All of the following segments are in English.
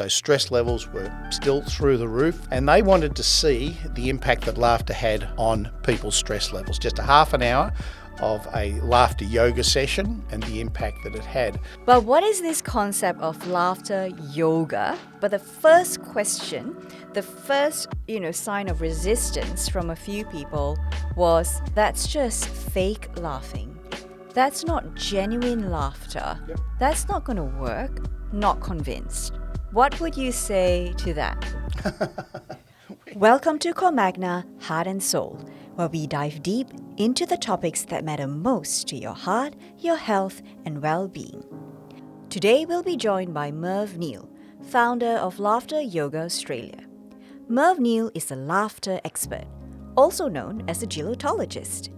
So stress levels were still through the roof, and they wanted to see the impact that laughter had on people's stress levels. Just a half an hour of a laughter yoga session and the impact that it had. But what is this concept of laughter yoga? But the first question, the first, sign of resistance from a few people was, that's just fake laughing. That's not genuine laughter. Yep. That's not going to work. Not convinced. What would you say to that? Welcome to Cormagna, Heart and Soul, where we dive deep into the topics that matter most to your heart, your health, and well-being. Today we'll be joined by Merv Neal, founder of Laughter Yoga Australia. Merv Neal is a laughter expert, also known as a gelotologist.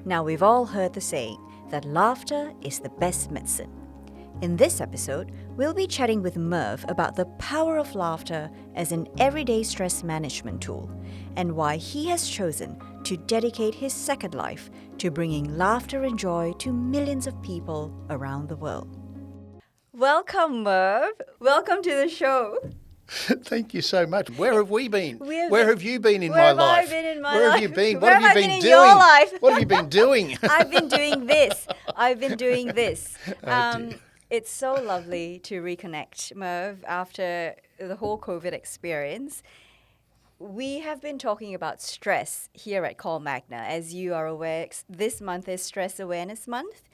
Now, we've all heard the saying that laughter is the best medicine. In this episode, we'll be chatting with Merv about the power of laughter as an everyday stress management tool and why he has chosen to dedicate his second life to bringing laughter and joy to millions of people around the world. Welcome, Merv. Welcome to the show. Thank you so much. Where have we been? Where have you been in my life? Where have I been in my life? Where have you been? Where What have you been in doing? Your life? What have you been doing? I've been doing this. Oh, dear. It's so lovely to reconnect, Merv, after the whole COVID experience. We have been talking about stress here at Cormagna. As you are aware, this month is Stress Awareness Month.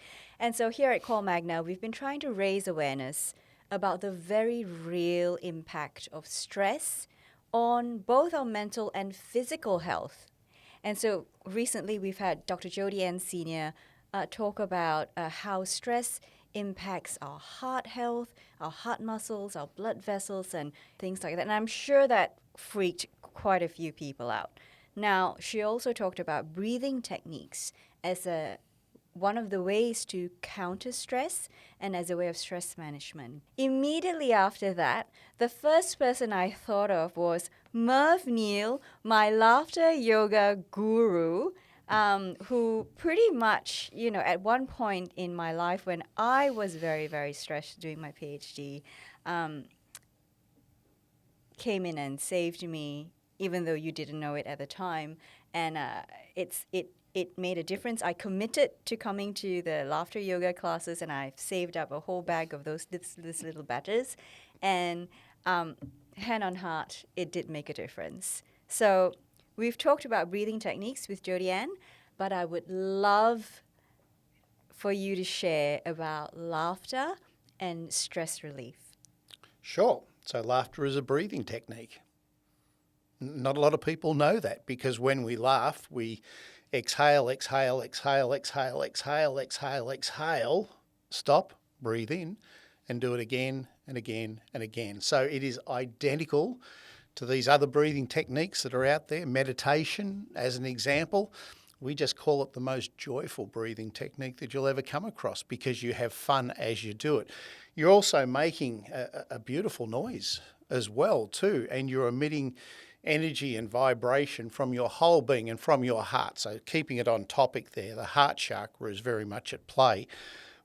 And so here at Cormagna, we've been trying to raise awareness about the very real impact of stress on both our mental and physical health. And so recently we've had Dr. Jody Ann Sr. Talk about how stress impacts our heart health, our heart muscles, our blood vessels, and things like that. And I'm sure that freaked quite a few people out. Now, she also talked about breathing techniques as one of the ways to counter stress and as a way of stress management. Immediately after that, the first person I thought of was Merv Neal, my laughter yoga guru, who pretty much, at one point in my life when I was very, very stressed doing my PhD, came in and saved me, even though you didn't know it at the time. And it made a difference. I committed to coming to the laughter yoga classes, and I've saved up a whole bag of this little batters. And hand on heart, it did make a difference. So we've talked about breathing techniques with Jody Ann, but I would love for you to share about laughter and stress relief. Sure. So laughter is a breathing technique. Not a lot of people know that, because when we laugh, we exhale, exhale, exhale, exhale, exhale, exhale, exhale, stop, breathe in, and do it again and again and again. So it is identical to these other breathing techniques that are out there. Meditation, as an example, we just call it the most joyful breathing technique that you'll ever come across, because you have fun as you do it. You're also making a beautiful noise as well too, and you're emitting energy and vibration from your whole being and from your heart. So keeping it on topic there, the heart chakra is very much at play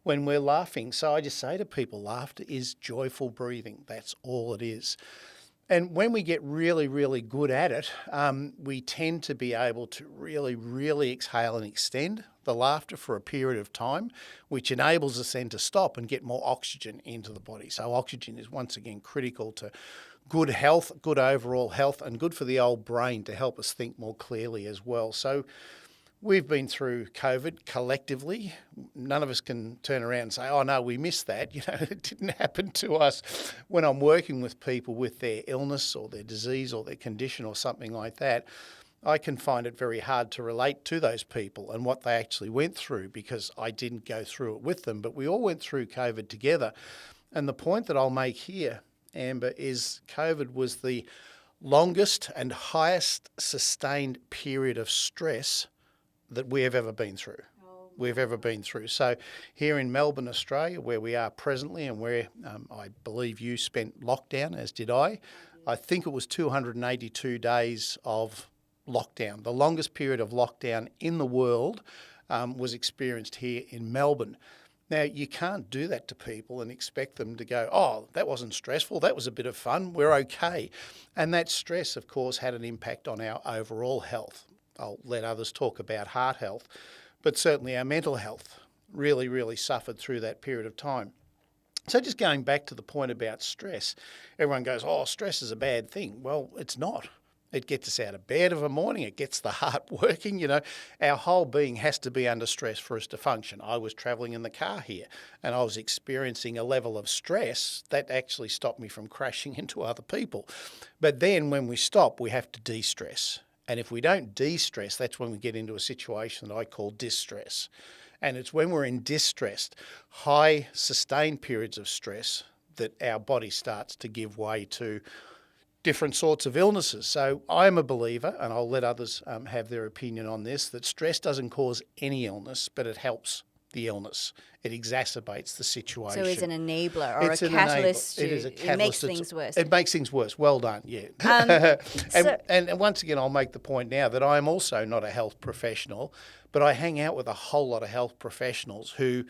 when we're laughing. So I just say to people, laughter is joyful breathing. That's all it is. And when we get really, really good at it, we tend to be able to really, really exhale and extend the laughter for a period of time, which enables us then to stop and get more oxygen into the body. So oxygen is once again critical to good health, good overall health, and good for the old brain to help us think more clearly as well. So we've been through COVID collectively. None of us can turn around and say, oh no, we missed that. It didn't happen to us. When I'm working with people with their illness or their disease or their condition or something like that, I can find it very hard to relate to those people and what they actually went through, because I didn't go through it with them, but we all went through COVID together. And the point that I'll make here, Amber, is COVID was the longest and highest sustained period of stress that we have ever been through. So here in Melbourne, Australia, where we are presently and where I believe you spent lockdown, as did I think it was 282 days of lockdown. The longest period of lockdown in the world was experienced here in Melbourne. Now, you can't do that to people and expect them to go, oh, that wasn't stressful, that was a bit of fun, we're okay. And that stress, of course, had an impact on our overall health. I'll let others talk about heart health, but certainly our mental health really, really suffered through that period of time. So just going back to the point about stress, everyone goes, oh, stress is a bad thing. Well, it's not. It gets us out of bed of a morning. It gets the heart working. You know, our whole being has to be under stress for us to function. I was travelling in the car here and I was experiencing a level of stress that actually stopped me from crashing into other people. But then when we stop, we have to de-stress. And if we don't de-stress, that's when we get into a situation that I call distress. And it's when we're in distress, high sustained periods of stress, that our body starts to give way to different sorts of illnesses. So I'm a believer, and I'll let others have their opinion on this, that stress doesn't cause any illness, but it helps the illness. It exacerbates the situation. So it's an enabler or It's a an catalyst. It is a It makes catalyst. things worse. It makes things worse. Well done, yeah. And once again, I'll make the point now that I am also not a health professional, but I hang out with a whole lot of health professionals who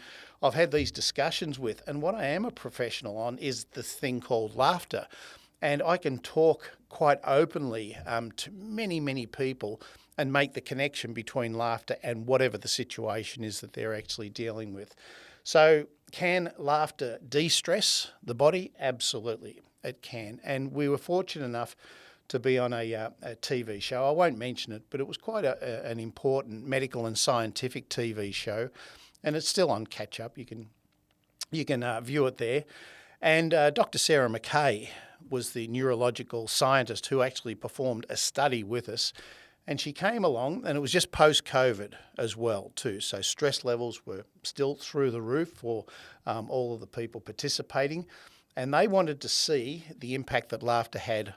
I've had these discussions with. And what I am a professional on is the thing called laughter. And I can talk quite openly to many, many people and make the connection between laughter and whatever the situation is that they're actually dealing with. So can laughter de-stress the body? Absolutely, it can. And we were fortunate enough to be on a TV show. I won't mention it, but it was quite an important medical and scientific TV show. And it's still on catch-up. You can view it there. And Dr. Sarah McKay was the neurological scientist who actually performed a study with us. And she came along, and it was just post-COVID as well too. So stress levels were still through the roof for all of the people participating. And they wanted to see the impact that laughter had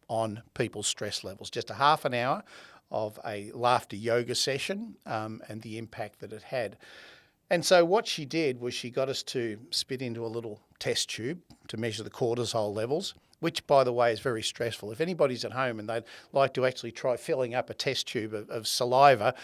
on people's stress levels. Just a half an hour of a laughter yoga session and the impact that it had. And so what she did was she got us to spit into a little test tube to measure the cortisol levels, which, by the way, is very stressful. If anybody's at home and they'd like to actually try filling up a test tube of saliva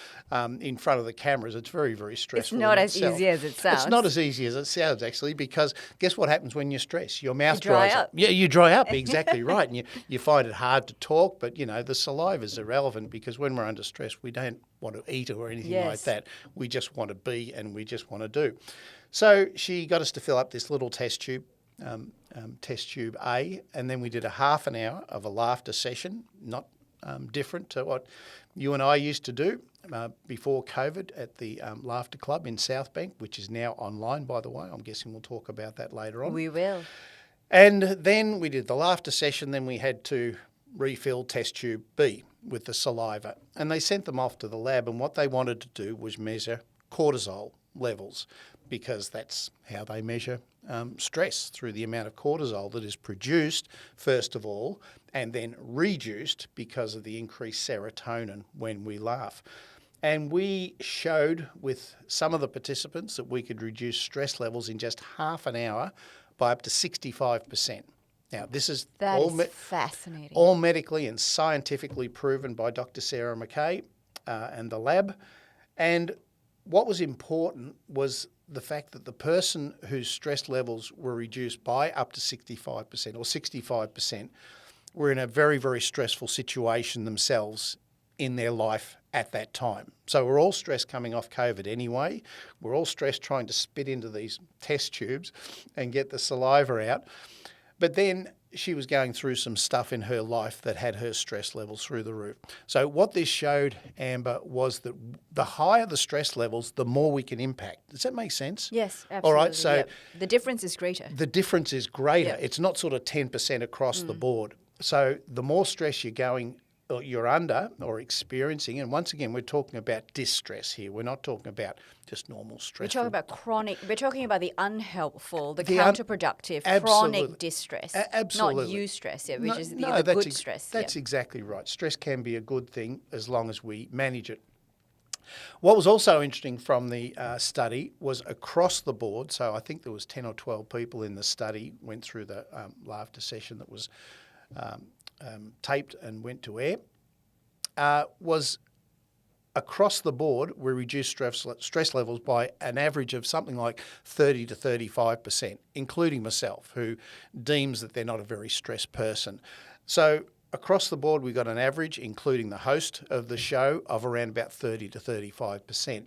in front of the cameras, it's very, very stressful. It's not as easy as it sounds. It's not as easy as it sounds, actually, because guess what happens when you're stressed? Your mouth dries up. Yeah, you dry up, exactly right. And you find it hard to talk, but, you know, the saliva is irrelevant because when we're under stress, we don't want to eat or anything like that. We just want to be and we just want to do. So she got us to fill up this little test tube. Test tube A, and then we did a half an hour of a laughter session, not different to what you and I used to do before COVID at the Laughter Club in South Bank, which is now online, by the way. I'm guessing we'll talk about that later on. We will. And then we did the laughter session, then we had to refill test tube B with the saliva. And they sent them off to the lab, and what they wanted to do was measure cortisol levels, because that's how they measure stress, through the amount of cortisol that is produced, first of all, and then reduced because of the increased serotonin when we laugh. And we showed with some of the participants that we could reduce stress levels in just half an hour by up to 65%. Now, this is fascinating. All medically and scientifically proven by Dr. Sarah McKay and the lab. And what was important was the fact that the person whose stress levels were reduced by up to 65% or 65% were in a very, very stressful situation themselves in their life at that time. So we're all stressed coming off COVID anyway. We're all stressed trying to spit into these test tubes and get the saliva out. But then she was going through some stuff in her life that had her stress levels through the roof. So what this showed, Amber, was that the higher the stress levels, the more we can impact. Does that make sense? Yes, absolutely. All right, so the difference is greater. The difference is greater. Yep. It's not sort of 10% across the board. So the more stress you're under or experiencing, and once again, we're talking about distress here. We're not talking about just normal stress. We're talking about chronic, we're talking about the unhelpful, the counterproductive, chronic distress. Absolutely. Not eustress, which is the good stress. That's exactly right. Stress can be a good thing as long as we manage it. What was also interesting from the study was across the board, so I think there was 10 or 12 people in the study, went through the laughter session that was taped and went to air, was across the board, we reduce stress levels by an average of something like 30 to 35%, including myself, who deems that they're not a very stressed person. So across the board, we got an average, including the host of the show, of around about 30 to 35%.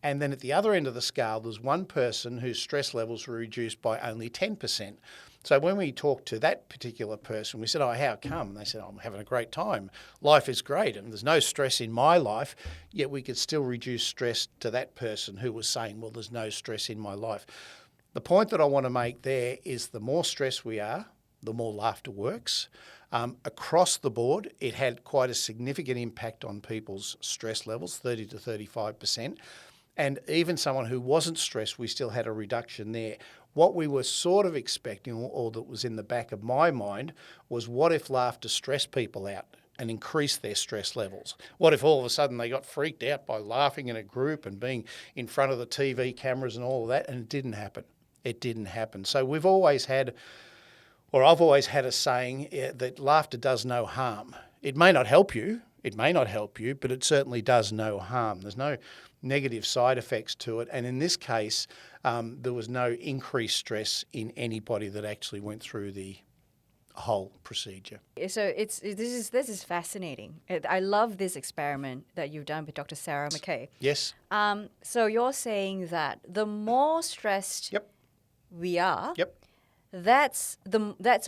And then at the other end of the scale, there's one person whose stress levels were reduced by only 10%. So when we talked to that particular person, we said, oh, how come? And they said, oh, I'm having a great time. Life is great and there's no stress in my life, yet we could still reduce stress to that person who was saying, well, there's no stress in my life. The point that I want to make there is the more stressed we are, the more laughter works. Across the board, it had quite a significant impact on people's stress levels, 30 to 35%. And even someone who wasn't stressed, we still had a reduction there. What we were sort of expecting, or that was in the back of my mind, was what if laughter stressed people out and increased their stress levels? What if all of a sudden they got freaked out by laughing in a group and being in front of the TV cameras and all of that? And it didn't happen. It didn't happen. So I've always had a saying that laughter does no harm. It may not help you, but it certainly does no harm. There's no negative side effects to it. And in this case, there was no increased stress in anybody that actually went through the whole procedure. So this is fascinating. I love this experiment that you've done with Dr. Sarah McKay. Yes. So you're saying that the more stressed we are, that's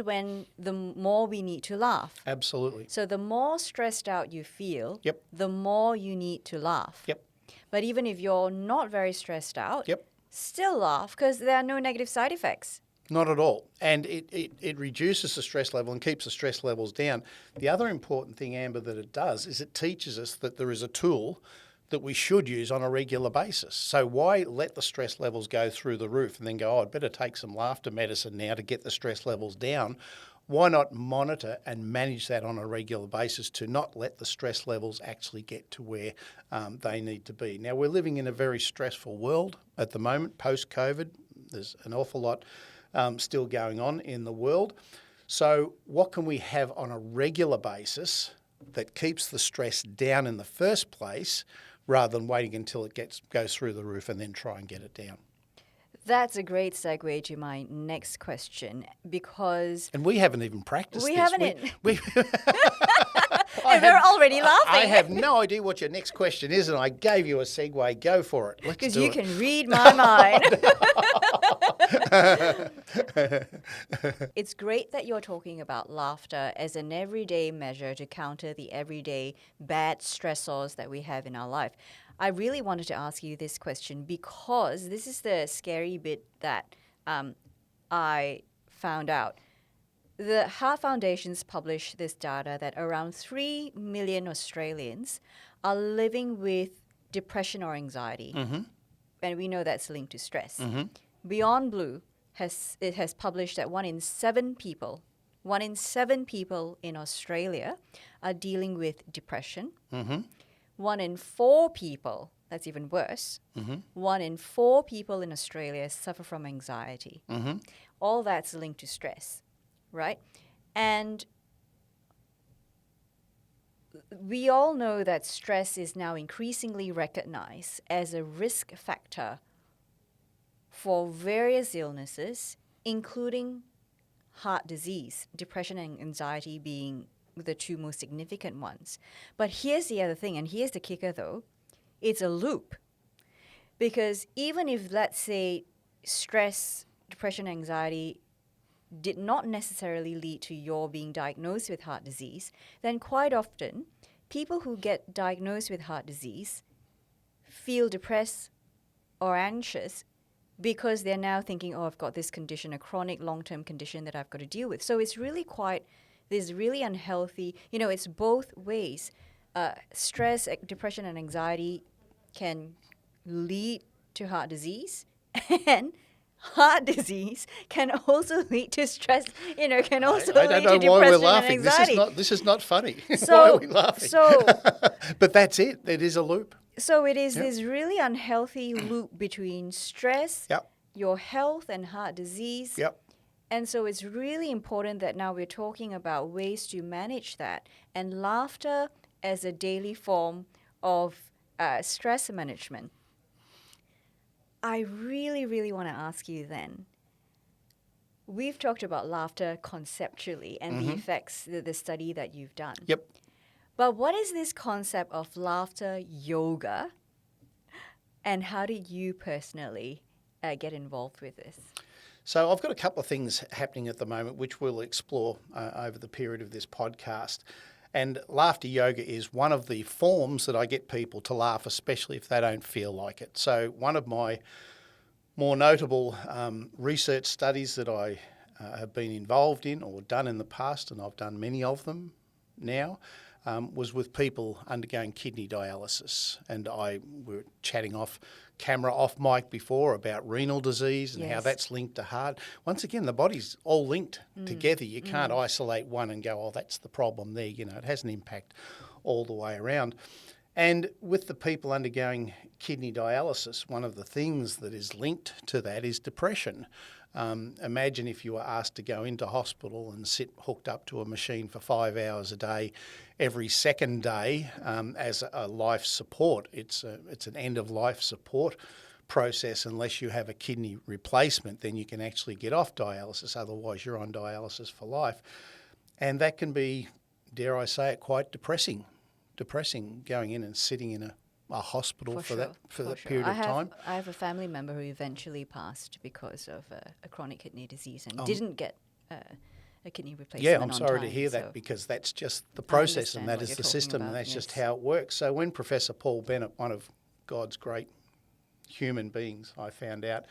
when the more we need to laugh. Absolutely. So the more stressed out you feel, the more you need to laugh. Yep. But even if you're not very stressed out, Yep. still laugh because there are no negative side effects. Not at all. And it reduces the stress level and keeps the stress levels down. The other important thing, Amber, that it does is it teaches us that there is a tool that we should use on a regular basis. So why let the stress levels go through the roof and then go, oh, I'd better take some laughter medicine now to get the stress levels down? Why not monitor and manage that on a regular basis to not let the stress levels actually get to where they need to be? Now, we're living in a very stressful world at the moment, post-COVID. There's an awful lot still going on in the world. So what can we have on a regular basis that keeps the stress down in the first place rather than waiting until it goes through the roof and then try and get it down? That's a great segue to my next question because... And we haven't even practiced we this. Haven't And we're already laughing. I have no idea what your next question is, and I gave you a segue. Go for it. Because you can read my mind. It's great that you're talking about laughter as an everyday measure to counter the everyday bad stressors that we have in our life. I really wanted to ask you this question because this is the scary bit that I found out. The Heart Foundation's published this data that around 3 million Australians are living with depression or anxiety. Mm-hmm. And we know that's linked to stress. Mm-hmm. Beyond Blue has published that 1 in 7 people in Australia are dealing with depression. Mm-hmm. 1 in 4 people, that's even worse, 1 in 4 people in Australia suffer from anxiety. Mm-hmm. All that's linked to stress, right? And we all know that stress is now increasingly recognized as a risk factor for various illnesses, including heart disease, depression and anxiety being the 2 most significant ones. But here's the other thing, and here's the kicker though, it's a loop. Because even if, let's say, stress, depression, anxiety did not necessarily lead to your being diagnosed with heart disease, then quite often people who get diagnosed with heart disease feel depressed or anxious because they're now thinking, oh, I've got this condition, a chronic long-term condition that I've got to deal with. So it's really this really unhealthy, it's both ways. Stress, depression, and anxiety can lead to heart disease, and heart disease can also lead to stress, can also lead to depression and anxiety. I don't know why we're laughing. This is not funny. So, why are we laughing? But that's it. It is a loop. So it is this really unhealthy loop between stress, your health, and heart disease. Yep. And so it's really important that now we're talking about ways to manage that. And laughter as a daily form of stress management, I really, really want to ask you then. We've talked about laughter conceptually and the effects, the study that you've done. Yep. But what is this concept of laughter yoga, and how did you personally get involved with this? So I've got a couple of things happening at the moment which we'll explore over the period of this podcast. And laughter yoga is one of the forms that I get people to laugh, especially if they don't feel like it. So one of my more notable research studies that I have been involved in or done in the past, and I've done many of them now, was with people undergoing kidney dialysis. And we were chatting off camera, off mic before about renal disease and how that's linked to heart. Once again, the body's all linked together. You can't isolate one and go, oh, that's the problem there. You know, it has an impact all the way around. And with the people undergoing kidney dialysis, one of the things that is linked to that is depression. Imagine if you were asked to go into hospital and sit hooked up to a machine for 5 hours a day, every second day, as a life support. It's an end-of-life support process. Unless you have a kidney replacement, then you can actually get off dialysis. Otherwise, you're on dialysis for life. And that can be, dare I say it, quite depressing going in and sitting in a hospital for that period of time. I have a family member who eventually passed because of a chronic kidney disease and didn't get a kidney replacement. Yeah, I'm sorry to hear that, because that's just the process and that is the system and that's just how it works. So when Professor Paul Bennett, one of God's great human beings, I found out,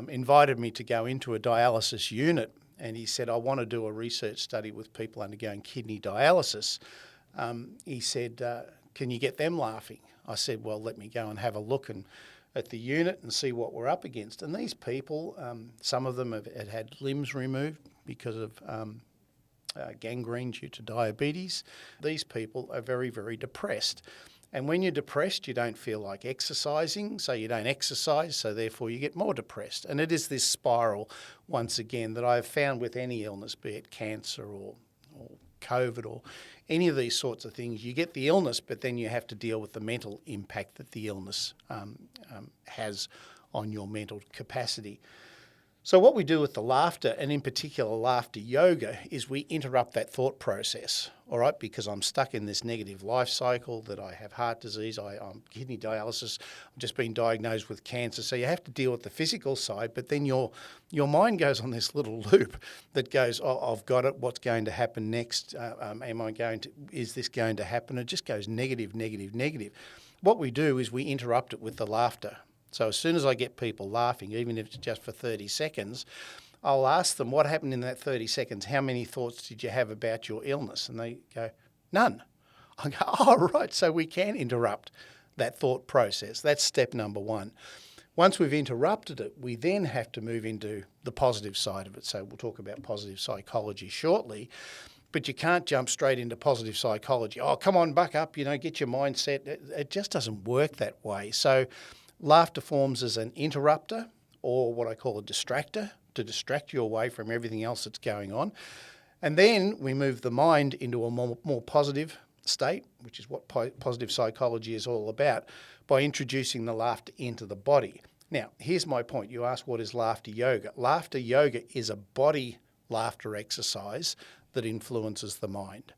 invited me to go into a dialysis unit, and he said, I want to do a research study with people undergoing kidney dialysis. He said, can you get them laughing? I said, well, let me go and have a look at the unit and see what we're up against. And these people, some of them have had limbs removed because of gangrene due to diabetes. These people are very, very depressed. And when you're depressed, you don't feel like exercising, so you don't exercise, so therefore you get more depressed. And it is this spiral, once again, that I've found with any illness, be it cancer or COVID or any of these sorts of things. You get the illness, but then you have to deal with the mental impact that the illness has on your mental capacity. So what we do with the laughter, and in particular laughter yoga, is we interrupt that thought process, all right? Because I'm stuck in this negative life cycle, that I have heart disease, I'm kidney dialysis, I've just been diagnosed with cancer. So you have to deal with the physical side, but then your mind goes on this little loop that goes, oh, I've got it, what's going to happen next? Is this going to happen? It just goes negative, negative, negative. What we do is we interrupt it with the laughter. So as soon as I get people laughing, even if it's just for 30 seconds, I'll ask them, what happened in that 30 seconds? How many thoughts did you have about your illness? And they go, none. I go, oh, right, so we can interrupt that thought process. That's step number one. Once we've interrupted it, we then have to move into the positive side of it. So we'll talk about positive psychology shortly. But you can't jump straight into positive psychology. Oh, come on, buck up, get your mindset. It just doesn't work that way. So laughter forms as an interrupter, or what I call a distractor, to distract you away from everything else that's going on. And then we move the mind into a more positive state, which is what positive psychology is all about, by introducing the laughter into the body. Now, here's my point. You asked, what is laughter yoga? Laughter yoga is a body laughter exercise that influences the mind.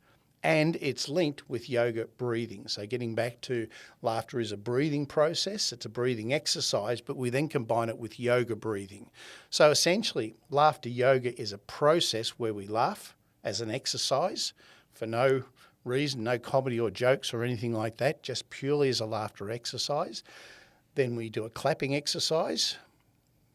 And it's linked with yoga breathing. So getting back to laughter is a breathing process, it's a breathing exercise, but we then combine it with yoga breathing. So essentially, laughter yoga is a process where we laugh as an exercise for no reason, no comedy or jokes or anything like that, just purely as a laughter exercise. Then we do a clapping exercise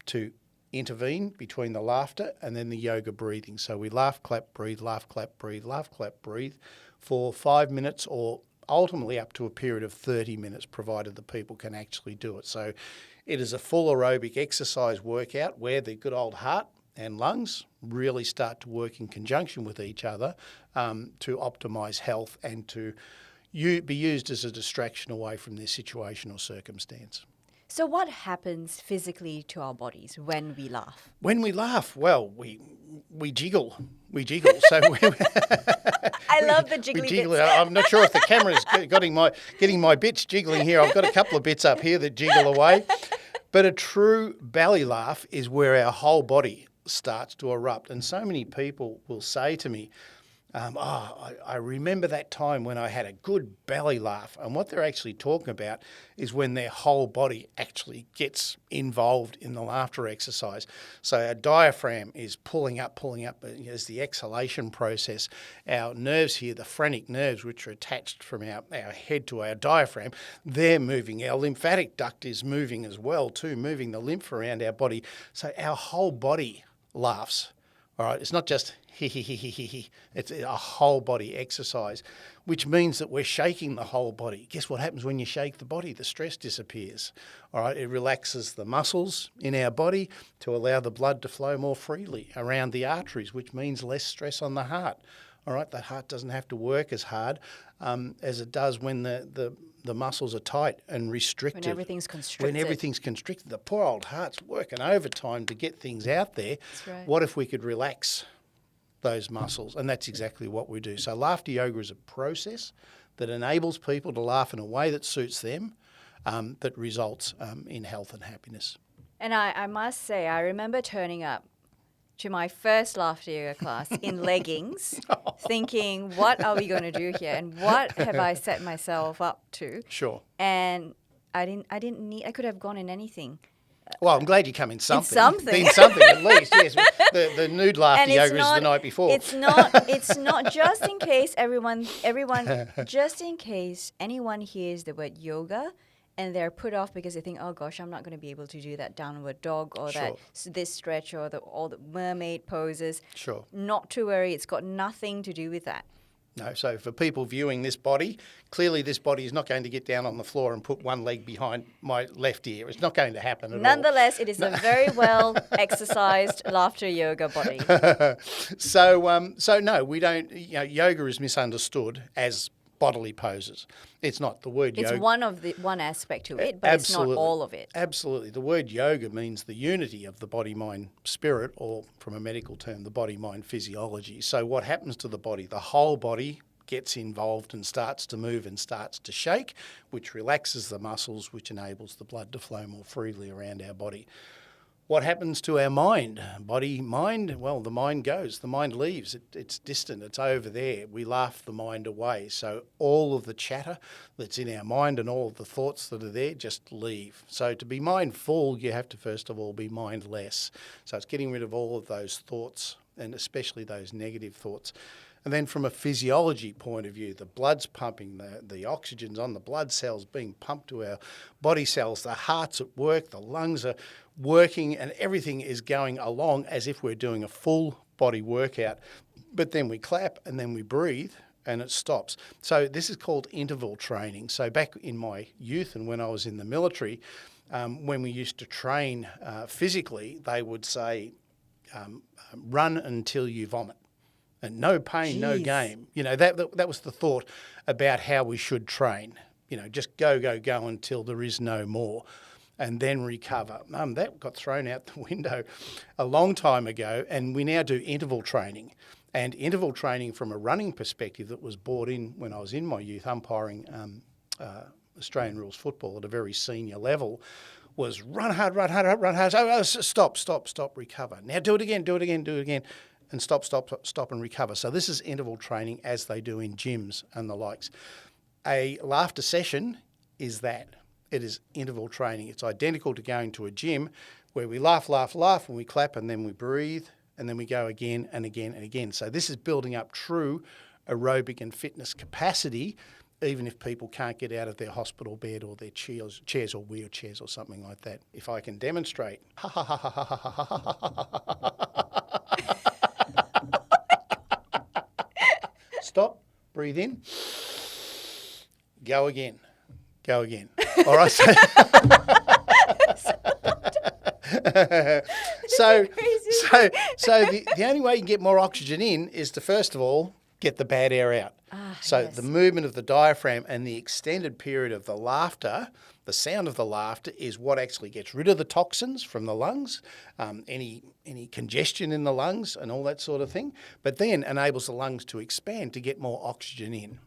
to intervene between the laughter and then the yoga breathing. So we laugh, clap, breathe, laugh, clap, breathe, laugh, clap, breathe for 5 minutes, or ultimately up to a period of 30 minutes, provided the people can actually do it. So it is a full aerobic exercise workout where the good old heart and lungs really start to work in conjunction with each other to optimise health and to be used as a distraction away from their situation or circumstance. So what happens physically to our bodies when we laugh? When we laugh, well, we jiggle. We jiggle. So I I love the jiggly jiggle bits. it. I'm not sure if the camera's getting my bits jiggling here. I've got a couple of bits up here that jiggle away. But a true belly laugh is where our whole body starts to erupt. And so many people will say to me, I remember that time when I had a good belly laugh. And what they're actually talking about is when their whole body actually gets involved in the laughter exercise. So our diaphragm is pulling up as the exhalation process. Our nerves here, the phrenic nerves, which are attached from our head to our diaphragm, they're moving. Our lymphatic duct is moving as well too, moving the lymph around our body. So our whole body laughs. All right, it's not just he. It's a whole body exercise, which means that we're shaking the whole body. Guess what happens when you shake the body? The stress disappears. All right, it relaxes the muscles in our body to allow the blood to flow more freely around the arteries, which means less stress on the heart. All right, the heart doesn't have to work as hard as it does when the muscles are tight and restricted. When everything's constricted. When everything's constricted. The poor old heart's working overtime to get things out there. That's right. What if we could relax those muscles? And that's exactly what we do. So laughter yoga is a process that enables people to laugh in a way that suits them, that results in health and happiness. And I must say, I remember turning up to my first laughter yoga class in leggings, thinking, what are we going to do here? And what have I set myself up to? Sure. And I could have gone in anything. Well, I'm glad you come in something. something. In something at least, yes. The nude laughter yoga is the night before. It's not just in case everyone just in case anyone hears the word yoga and they're put off because they think, oh gosh, I'm not going to be able to do that downward dog or Sure. this stretch or all the mermaid poses. Sure. Not to worry, it's got nothing to do with that. No, so for people viewing this body, clearly this body is not going to get down on the floor and put one leg behind my left ear. It's not going to happen at all. Nonetheless, it is a very well exercised laughter yoga body. So no, we don't. Yoga is misunderstood as bodily poses. It's not. The word It's yoga. one aspect to it, but Absolutely. it's not all of it. Absolutely. The word yoga means the unity of the body, mind, spirit, or from a medical term, the body, mind, physiology. So what happens to the body? The whole body gets involved and starts to move and starts to shake, which relaxes the muscles, which enables the blood to flow more freely around our body. What happens to our mind? Body, mind, well, the mind goes. The mind leaves. It's distant. It's over there. We laugh the mind away. So all of the chatter that's in our mind and all of the thoughts that are there just leave. So to be mindful, you have to first of all be mindless. So it's getting rid of all of those thoughts and especially those negative thoughts. And then from a physiology point of view, the blood's pumping, the oxygen's on the blood cells being pumped to our body cells, the heart's at work, the lungs are working, and everything is going along as if we're doing a full body workout. But then we clap and then we breathe and it stops. So this is called interval training. So back in my youth and when I was in the military, when we used to train physically, they would say, run until you vomit. And no pain, no gain. That was the thought about how we should train. Just go until there is no more and then recover. That got thrown out the window a long time ago, and we now do interval training. And interval training from a running perspective that was brought in when I was in my youth umpiring Australian rules football at a very senior level was run hard. Stop, recover. Now do it again. And stop and recover. So this is interval training as they do in gyms and the likes. A laughter session is that. It is interval training. It's identical to going to a gym where we laugh, and we clap, and then we breathe, and then we go again and again and again. So this is building up true aerobic and fitness capacity, even if people can't get out of their hospital bed or their chairs or wheelchairs or something like that. If I can demonstrate, stop, breathe in, go again. All right. So the only way you can get more oxygen in is to first of all get the bad air out. So yes. the movement of the diaphragm and the extended period of the laughter, the sound of the laughter, is what actually gets rid of the toxins from the lungs, any congestion in the lungs and all that sort of thing, but then enables the lungs to expand to get more oxygen in.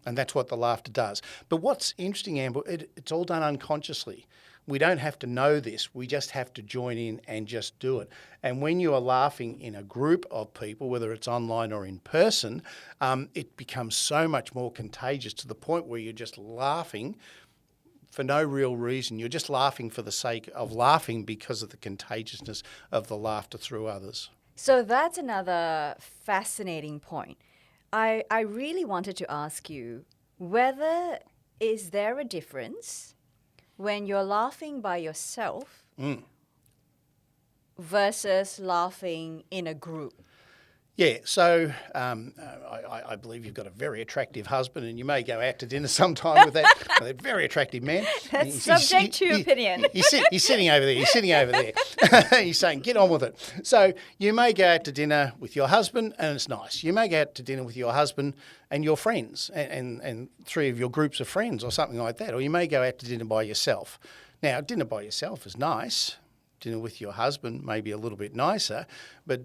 And that's what the laughter does. But what's interesting, Amber, it's all done unconsciously. We don't have to know this. We just have to join in and just do it. And when you are laughing in a group of people, whether it's online or in person, it becomes so much more contagious to the point where you're just laughing for no real reason. You're just laughing for the sake of laughing because of the contagiousness of the laughter through others. So that's another fascinating point. I really wanted to ask you whether is there a difference when you're laughing by yourself versus laughing in a group? Yeah, so I believe you've got a very attractive husband, and you may go out to dinner sometime with that very attractive man. That's subject to opinion. He's sitting over there. He's sitting over there. He's saying, get on with it. So you may go out to dinner with your husband, and it's nice. You may go out to dinner with your husband and your friends, and three of your groups of friends or something like that. Or you may go out to dinner by yourself. Now, dinner by yourself is nice. Dinner with your husband may be a little bit nicer, but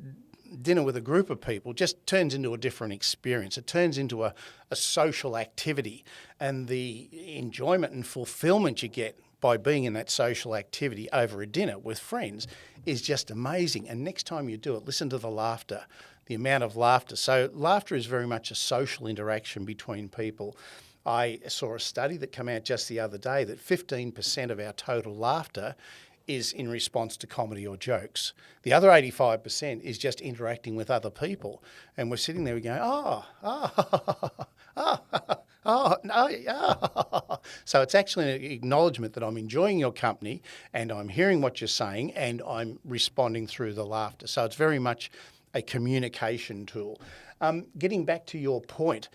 dinner with a group of people just turns into a different experience. It turns into a social activity, and the enjoyment and fulfillment you get by being in that social activity over a dinner with friends is just amazing. And next time you do it, listen to the laughter, the amount of laughter. So laughter is very much a social interaction between people. I saw a study that came out just the other day that 15% of our total laughter is in response to comedy or jokes. The other 85% is just interacting with other people. And we're sitting there, we're going, no. So it's actually an acknowledgement that I'm enjoying your company and I'm hearing what you're saying and I'm responding through the laughter. So it's very much a communication tool. Getting back to your point,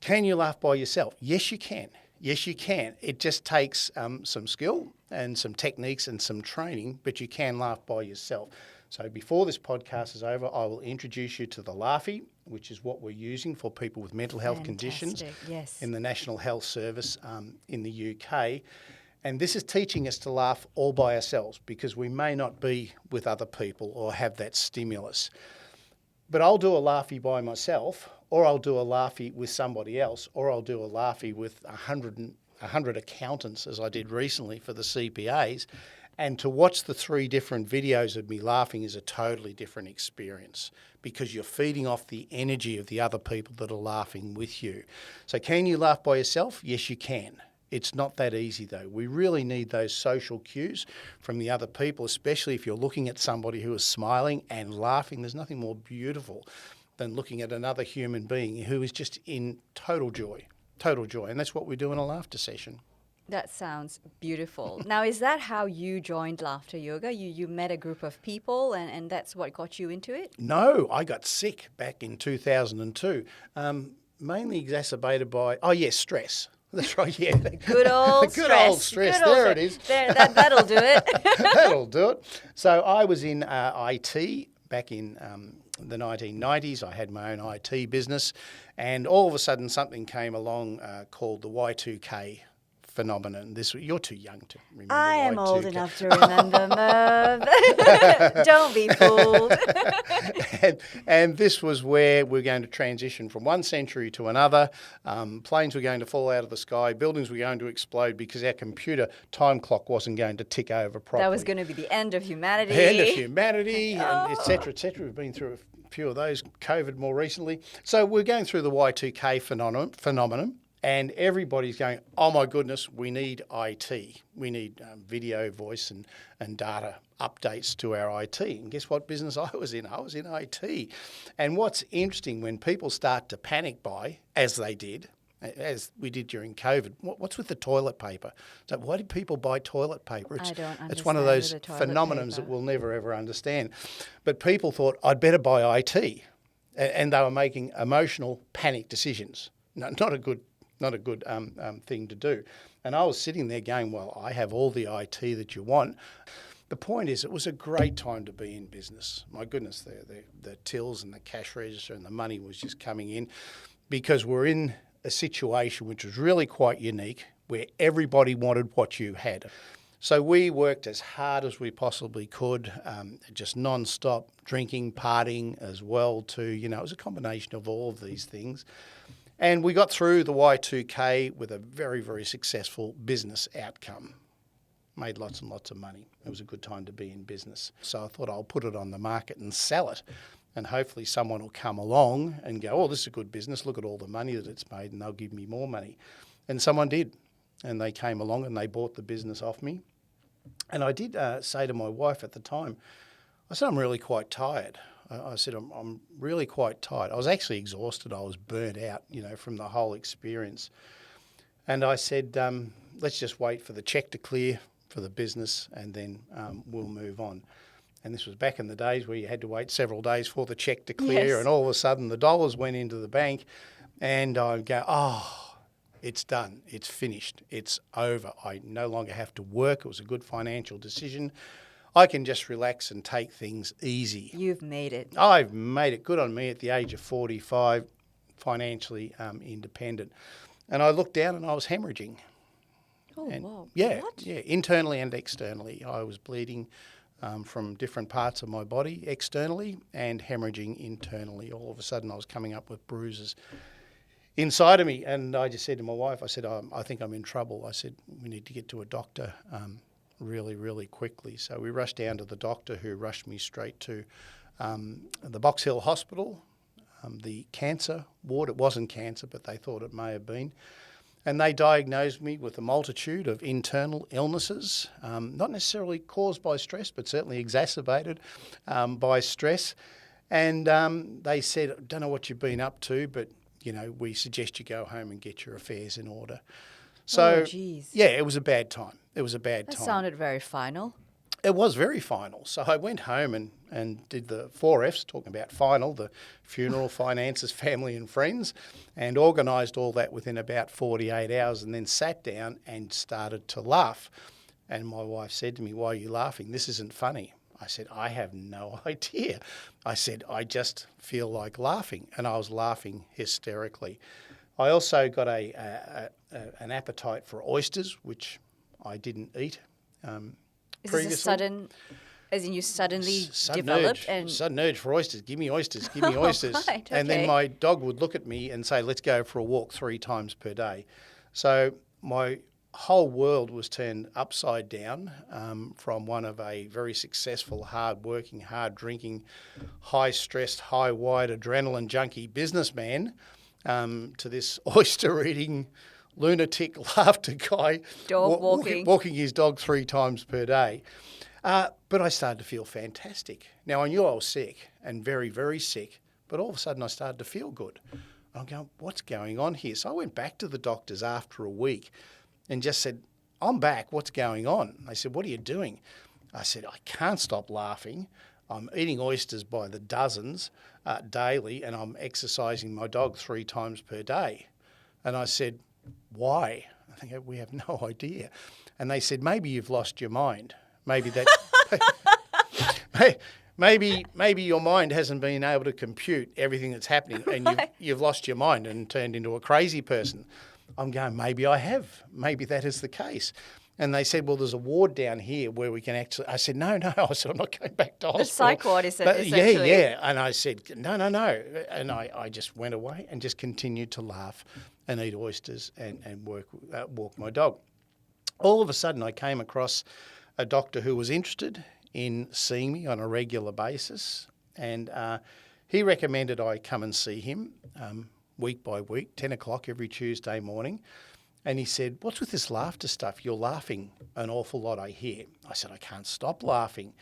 can you laugh by yourself? Yes, you can. Yes, you can. It just takes some skill and some techniques and some training, but you can laugh by yourself. So before this podcast is over, I will introduce you to the Laughie, which is what we're using for people with mental health conditions in the National Health Service in the UK. And this is teaching us to laugh all by ourselves because we may not be with other people or have that stimulus. But I'll do a Laughie by myself, or I'll do a Laughie with somebody else, or I'll do a Laughie with 100 accountants, as I did recently for the CPAs. And to watch the 3 different videos of me laughing is a totally different experience because you're feeding off the energy of the other people that are laughing with you. So can you laugh by yourself? Yes, you can. It's not that easy though. We really need those social cues from the other people, especially if you're looking at somebody who is smiling and laughing. There's nothing more beautiful than looking at another human being who is just in total joy. And that's what we do in a laughter session. That sounds beautiful. Now, is that how you joined Laughter Yoga? You met a group of people and that's what got you into it? No, I got sick back in 2002, mainly exacerbated by, stress. That's right, yeah. Good old stress. There it is. That'll do it. That'll do it. So I was in IT back in the 1990s. I had my own IT business, and all of a sudden something came along called the Y2K phenomenon. You're too young to remember. I am Y2K. old enough to remember, Merv. Don't be fooled. and this was where we're going to transition from one century to another. Planes were going to fall out of the sky. Buildings were going to explode because our computer time clock wasn't going to tick over properly. That was going to be the end of humanity. The end of humanity, and et cetera, et cetera. We've been through a few of those, COVID more recently. So we're going through the Y2K phenomenon. And everybody's going, oh my goodness, we need IT. We need video, voice and data updates to our IT. And guess what business I was in? I was in IT. And what's interesting, when people start to panic buy, as they did, as we did during COVID, what's with the toilet paper? So why did people buy toilet paper? I don't understand. It's one of those phenomenons that we'll never, ever understand. But people thought, I'd better buy IT. And they were making emotional panic decisions. No, not a good thing to do. And I was sitting there going, well, I have all the IT that you want. The point is, it was a great time to be in business. My goodness, the tills and the cash register and the money was just coming in, because we're in a situation which was really quite unique, where everybody wanted what you had. So we worked as hard as we possibly could, just non-stop drinking, partying as well too. It was a combination of all of these things. And we got through the Y2K with a very, very successful business outcome. Made lots and lots of money. It was a good time to be in business. So I thought I'll put it on the market and sell it. And hopefully someone will come along and go, oh, this is a good business. Look at all the money that it's made, and they'll give me more money. And someone did. And they came along and they bought the business off me. And I did say to my wife at the time, I said, I'm really quite tired. I said, I'm really quite tired. I was actually exhausted. I was burnt out, from the whole experience. And I said, let's just wait for the cheque to clear for the business, and then we'll move on. And this was back in the days where you had to wait several days for the cheque to clear, Yes. and all of a sudden the dollars went into the bank, and I go, oh, it's done, it's finished, it's over. I no longer have to work. It was a good financial decision. I can just relax and take things easy. You've made it. I've made it. Good on me at the age of 45, financially independent. And I looked down and I was hemorrhaging. Oh, And wow. Yeah, What? yeah, internally and externally. I was bleeding from different parts of my body externally and hemorrhaging internally. All of a sudden I was coming up with bruises inside of me, and I just said to my wife, I said, I think I'm in trouble. I said, we need to get to a doctor really, really quickly. So we rushed down to the doctor, who rushed me straight to the Box Hill Hospital, the cancer ward. It wasn't cancer, but they thought it may have been. And they diagnosed me with a multitude of internal illnesses, not necessarily caused by stress, but certainly exacerbated by stress. And they said, I don't know what you've been up to, but, we suggest you go home and get your affairs in order. So, geez. yeah, it was a bad time. It was a bad That time. sounded very final. It was very final. So I went home and did the 4Fs, talking about final, the funeral, finances, family and friends, and organised all that within about 48 hours, and then sat down and started to laugh. And my wife said to me, why are you laughing? This isn't funny. I said, I have no idea. I said, I just feel like laughing. And I was laughing hysterically. I also got an appetite for oysters, which I didn't eat. Is Previously. this a sudden, as in you suddenly Sudden developed urge, sudden urge for oysters. Give me oysters, give me oysters. Right, And then okay. my dog would look at me and say, let's go for a walk 3 times per day. So my whole world was turned upside down from one of a very successful, hard-working, hard-drinking, high-stressed, high-wired, adrenaline junkie businessman to this oyster-eating, lunatic laughter guy, Dog walking. walking his dog 3 times per day. But I started to feel fantastic. Now, I knew I was sick and very, very sick, but all of a sudden I started to feel good. I'm going, what's going on here? So I went back to the doctors after a week and just said, I'm back, what's going on? They said, what are you doing? I said, I can't stop laughing. I'm eating oysters by the dozens daily, and I'm exercising my dog 3 times per day. And I said, why? I think we have no idea. And they said, maybe you've lost your mind. Maybe that, maybe your mind hasn't been able to compute everything that's happening, and you've lost your mind and turned into a crazy person. I'm going, maybe I have. Maybe that is the case. And they said, well, there's a ward down here where we can actually... I said, no. I said, I'm not going back to hospital. The psych ward is But essentially... Yeah. And I said, no. And I just went away and just continued to laugh and eat oysters and walk my dog. All of a sudden, I came across a doctor who was interested in seeing me on a regular basis. And he recommended I come and see him week by week, 10 o'clock every Tuesday morning. And he said, what's with this laughter stuff? You're laughing an awful lot, I hear. I said, I can't stop laughing.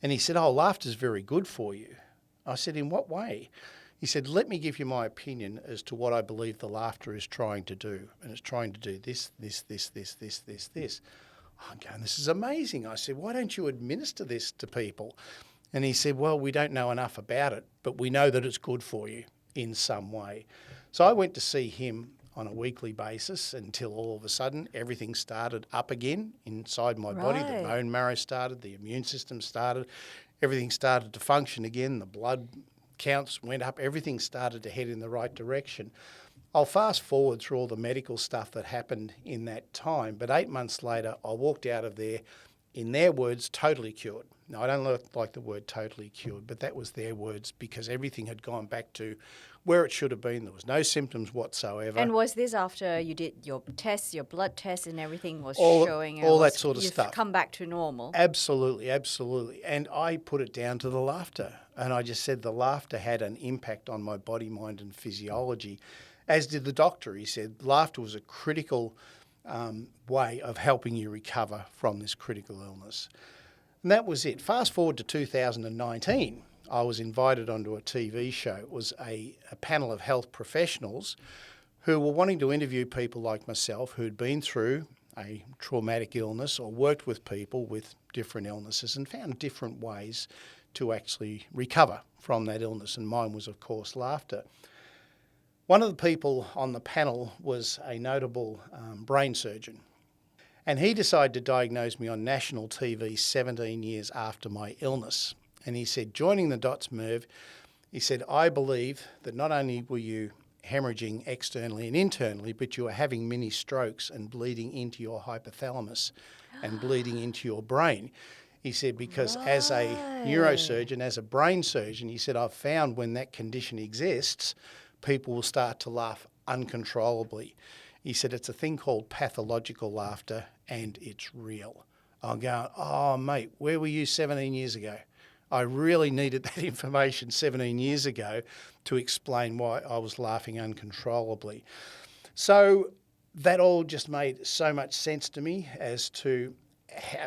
And he said, oh, laughter's very good for you. I said, in what way? He said, let me give you my opinion as to what I believe the laughter is trying to do. And it's trying to do this. I'm going, this is amazing. I said, why don't you administer this to people? And he said, well, we don't know enough about it, but we know that it's good for you in some way. So I went to see him on a weekly basis until all of a sudden everything started up again inside my body. The Right. bone marrow started, the immune system started, everything started to function again, the blood counts went up, everything started to head in the right direction. I'll fast forward through all the medical stuff that happened in that time, but 8 months later, I walked out of there, in their words, totally cured. Now, I don't like the word totally cured, but that was their words because everything had gone back to where it should have been. There was no symptoms whatsoever. And was this after you did your tests, your blood tests, and everything was All showing that sort of you've stuff. come back to normal? Absolutely, absolutely. And I put it down to the laughter. And I just said the laughter had an impact on my body, mind and physiology, as did the doctor. He said laughter was a critical way of helping you recover from this critical illness. And that was it. Fast forward to 2019, I was invited onto a TV show. It was a panel of health professionals who were wanting to interview people like myself who'd been through a traumatic illness or worked with people with different illnesses and found different ways to actually recover from that illness. And mine was, of course, laughter. One of the people on the panel was a notable brain surgeon. And he decided to diagnose me on national TV 17 years after my illness. And he said, joining the dots, Merv, he said, I believe that not only were you hemorrhaging externally and internally, but you were having mini strokes and bleeding into your hypothalamus and bleeding into your brain. He said, because as a neurosurgeon, as a brain surgeon, he said, I've found when that condition exists, people will start to laugh uncontrollably. He said, it's a thing called pathological laughter and it's real. I'm going, oh, mate, where were you 17 years ago? I really needed that information 17 years ago to explain why I was laughing uncontrollably. So that all just made so much sense to me as to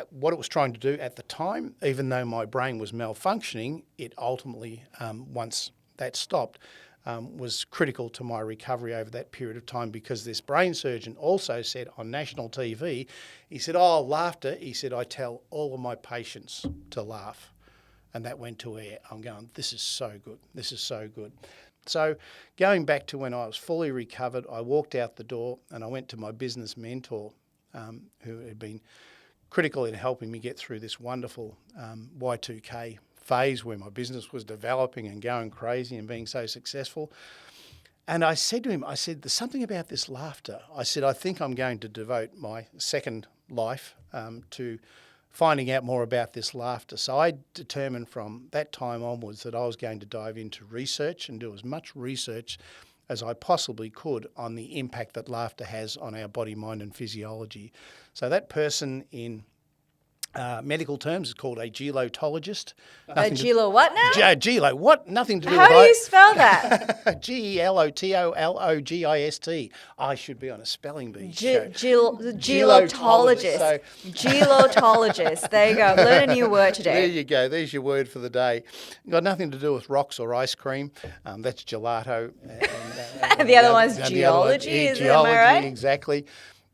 what it was trying to do at the time. Even though my brain was malfunctioning, it ultimately, once that stopped, was critical to my recovery over that period of time, because this brain surgeon also said on national TV, he said, oh, laughter, he said, I tell all of my patients to laugh. And that went to air. I'm going, this is so good. This is so good. So going back to when I was fully recovered, I walked out the door and I went to my business mentor, who had been critical in helping me get through this wonderful Y2K phase where my business was developing and going crazy and being so successful. And I said to him, I said, there's something about this laughter. I said, I think I'm going to devote my second life to finding out more about this laughter. So I determined from that time onwards that I was going to dive into research and do as much research as I possibly could on the impact that laughter has on our body, mind and physiology. So that person in medical terms is called a gelotologist. A gelo what now? Gelo, what? Nothing to do How with do you spell that? Gelotologist. I should be on a spelling bee show. Gelotologist. So- Gelotologist. There you go. Learn a new word There today. you go. There's your word for the day. Got nothing to do with rocks or ice cream. That's gelato. And The other one's and the other one- geology, am I right? Exactly.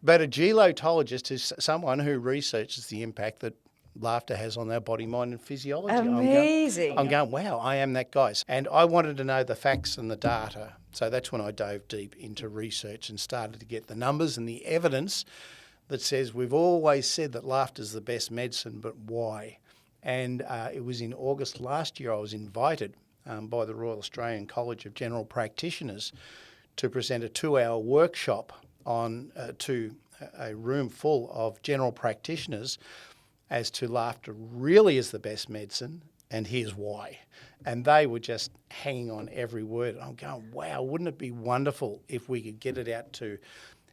But a gelotologist is someone who researches the impact that laughter has on our body, mind and physiology. Amazing. I'm going, wow, I am that guy. And I wanted to know the facts and the data. So that's when I dove deep into research and started to get the numbers and the evidence that says we've always said that laughter is the best medicine, but why? And it was in August last year I was invited by the Royal Australian College of General Practitioners to present a 2-hour workshop on to a room full of general practitioners as to laughter really is the best medicine and here's why. And they were just hanging on every word. I'm going, wow, wouldn't it be wonderful if we could get it out to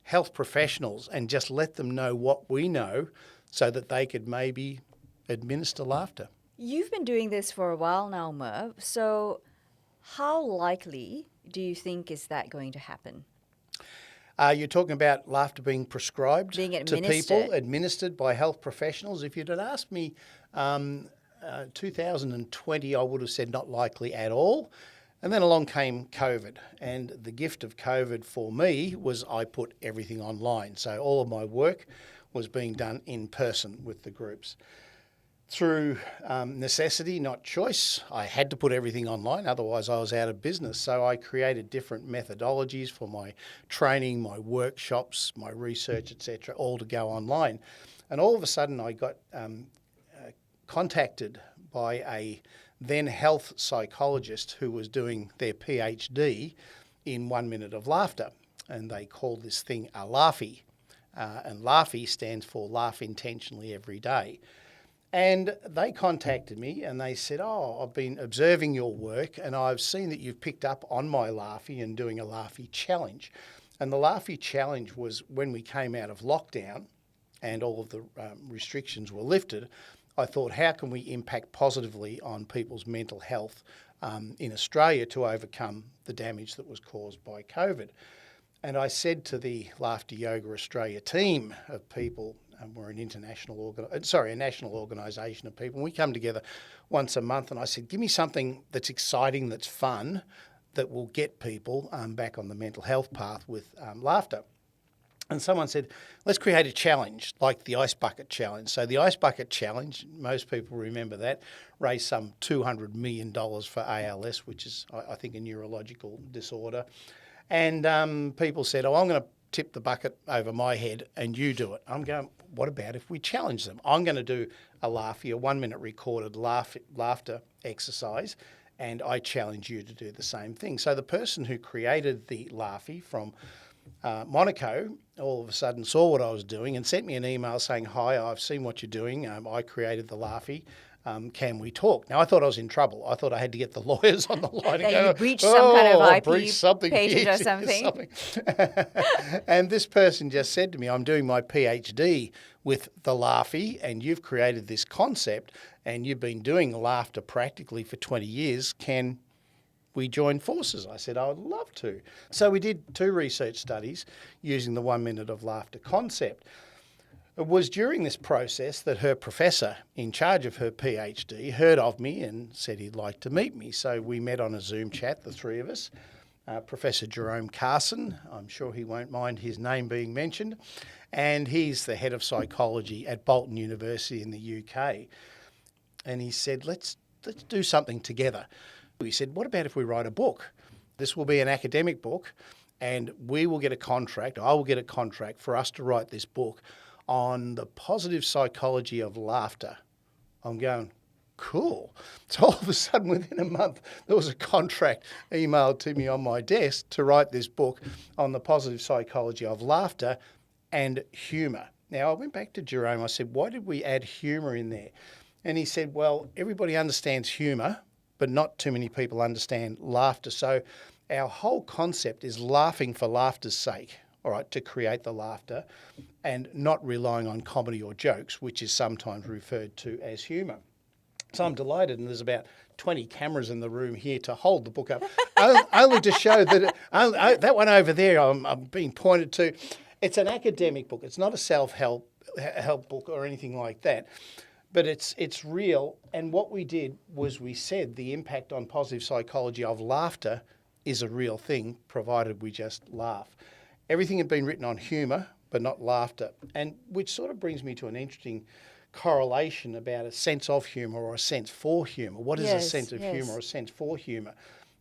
health professionals and just let them know what we know so that they could maybe administer laughter. You've been doing this for a while now, Merv. So how likely do you think is that going to happen? You're talking about laughter being prescribed Being to administered. people, administered by health professionals. If you'd had asked me 2020, I would have said not likely at all. And then along came COVID. And the gift of COVID for me was I put everything online. So all of my work was being done in person with the groups. through necessity, not choice. I had to put everything online, otherwise I was out of business. So I created different methodologies for my training, my workshops, my research, etc., all to go online. And all of a sudden I got contacted by a then health psychologist who was doing their PhD in 1 minute of laughter. And they called this thing a Laughie. And Laughie stands for laugh intentionally every day. And they contacted me and they said, oh, I've been observing your work and I've seen that you've picked up on my Laughie and doing a Laughie challenge. And the Laughie challenge was when we came out of lockdown and all of the restrictions were lifted, I thought, how can we impact positively on people's mental health in Australia to overcome the damage that was caused by COVID? And I said to the Laughter Yoga Australia team of people, we're an a national organisation of people, and we come together once a month, and I said, give me something that's exciting, that's fun, that will get people back on the mental health path with laughter. And someone said, let's create a challenge like the Ice Bucket Challenge. So the Ice Bucket Challenge, most people remember that, raised some $200 million for ALS, which is, I think, a neurological disorder. And people said, oh, I'm going to tip the bucket over my head and you do it. I'm going, what about if we challenge them? I'm going to do a Laughie, a 1 minute recorded laughter exercise, and I challenge you to do the same thing. So the person who created the Laughie from Monaco all of a sudden saw what I was doing and sent me an email saying, hi, I've seen what you're doing. I created the Laughie. Can we talk? Now, I thought I was in trouble. I thought I had to get the lawyers on the line. That you breached some kind of IP patent or something. And this person just said to me, I'm doing my PhD with the Laughie and you've created this concept and you've been doing laughter practically for 20 years. Can we join forces? I said, I would love to. So we did 2 research studies using the 1 minute of laughter concept. It was during this process that her professor in charge of her PhD heard of me and said he'd like to meet me. So we met on a Zoom chat, the 3 of us. Professor Jerome Carson, I'm sure he won't mind his name being mentioned, and he's the head of psychology at Bolton University in the UK. And he said, let's do something together. He said, what about if we write a book? This will be an academic book and we will get a contract, I will get a contract for us to write this book on the positive psychology of laughter. I'm going, cool. So all of a sudden, within a month, there was a contract emailed to me on my desk to write this book on the positive psychology of laughter and humour. Now, I went back to Jerome. I said, why did we add humour in there? And he said, well, everybody understands humour, but not too many people understand laughter. So our whole concept is laughing for laughter's sake. All right, to create the laughter and not relying on comedy or jokes, which is sometimes referred to as humour. So I'm delighted, and there's about 20 cameras in the room here to hold the book up, only to show that that one over there I'm being pointed to. It's an academic book. It's not a self-help book or anything like that, but it's real. And what we did was we said the impact on positive psychology of laughter is a real thing, provided we just laugh. Everything had been written on humour, but not laughter, and which sort of brings me to an interesting correlation about a sense of humour or a sense for humour. What is a sense of humour or a sense for humour?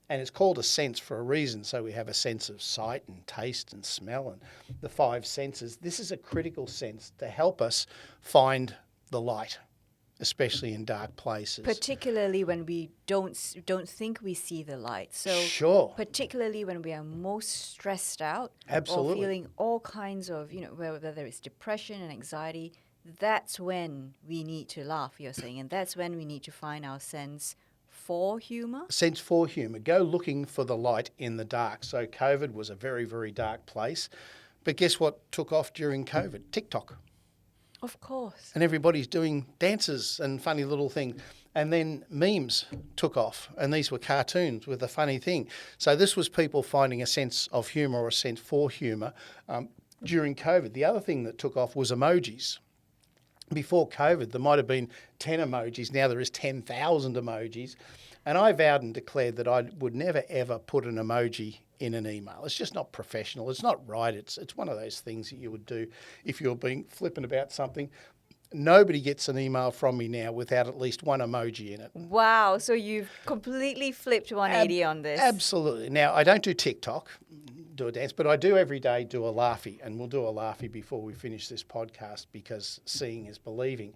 And it's called a sense for a reason. So we have a sense of sight and taste and smell and the 5 senses. This is a critical sense to help us find the light, especially in dark places. Particularly when we don't think we see the light. So sure. Particularly when we are most stressed out. Absolutely. Or feeling all kinds of, whether it's depression and anxiety, that's when we need to laugh, you're saying. And that's when we need to find our sense for humour. Sense for humour. Go looking for the light in the dark. So COVID was a very, very dark place. But guess what took off during COVID? TikTok. Of course. And everybody's doing dances and funny little things. And then memes took off, and these were cartoons with a funny thing. So this was people finding a sense of humour or a sense for humour during COVID. The other thing that took off was emojis. Before COVID, there might have been 10 emojis. Now there is 10,000 emojis. And I vowed and declared that I would never, ever put an emoji in an email. It's just not professional. It's not right. It's one of those things that you would do if you're being flippant about something. Nobody gets an email from me now without at least one emoji in it. Wow. So you've completely flipped 180 on this. Absolutely. Now, I don't do TikTok, do a dance, but I do every day do a Laughie, and we'll do a Laughie before we finish this podcast because seeing is believing.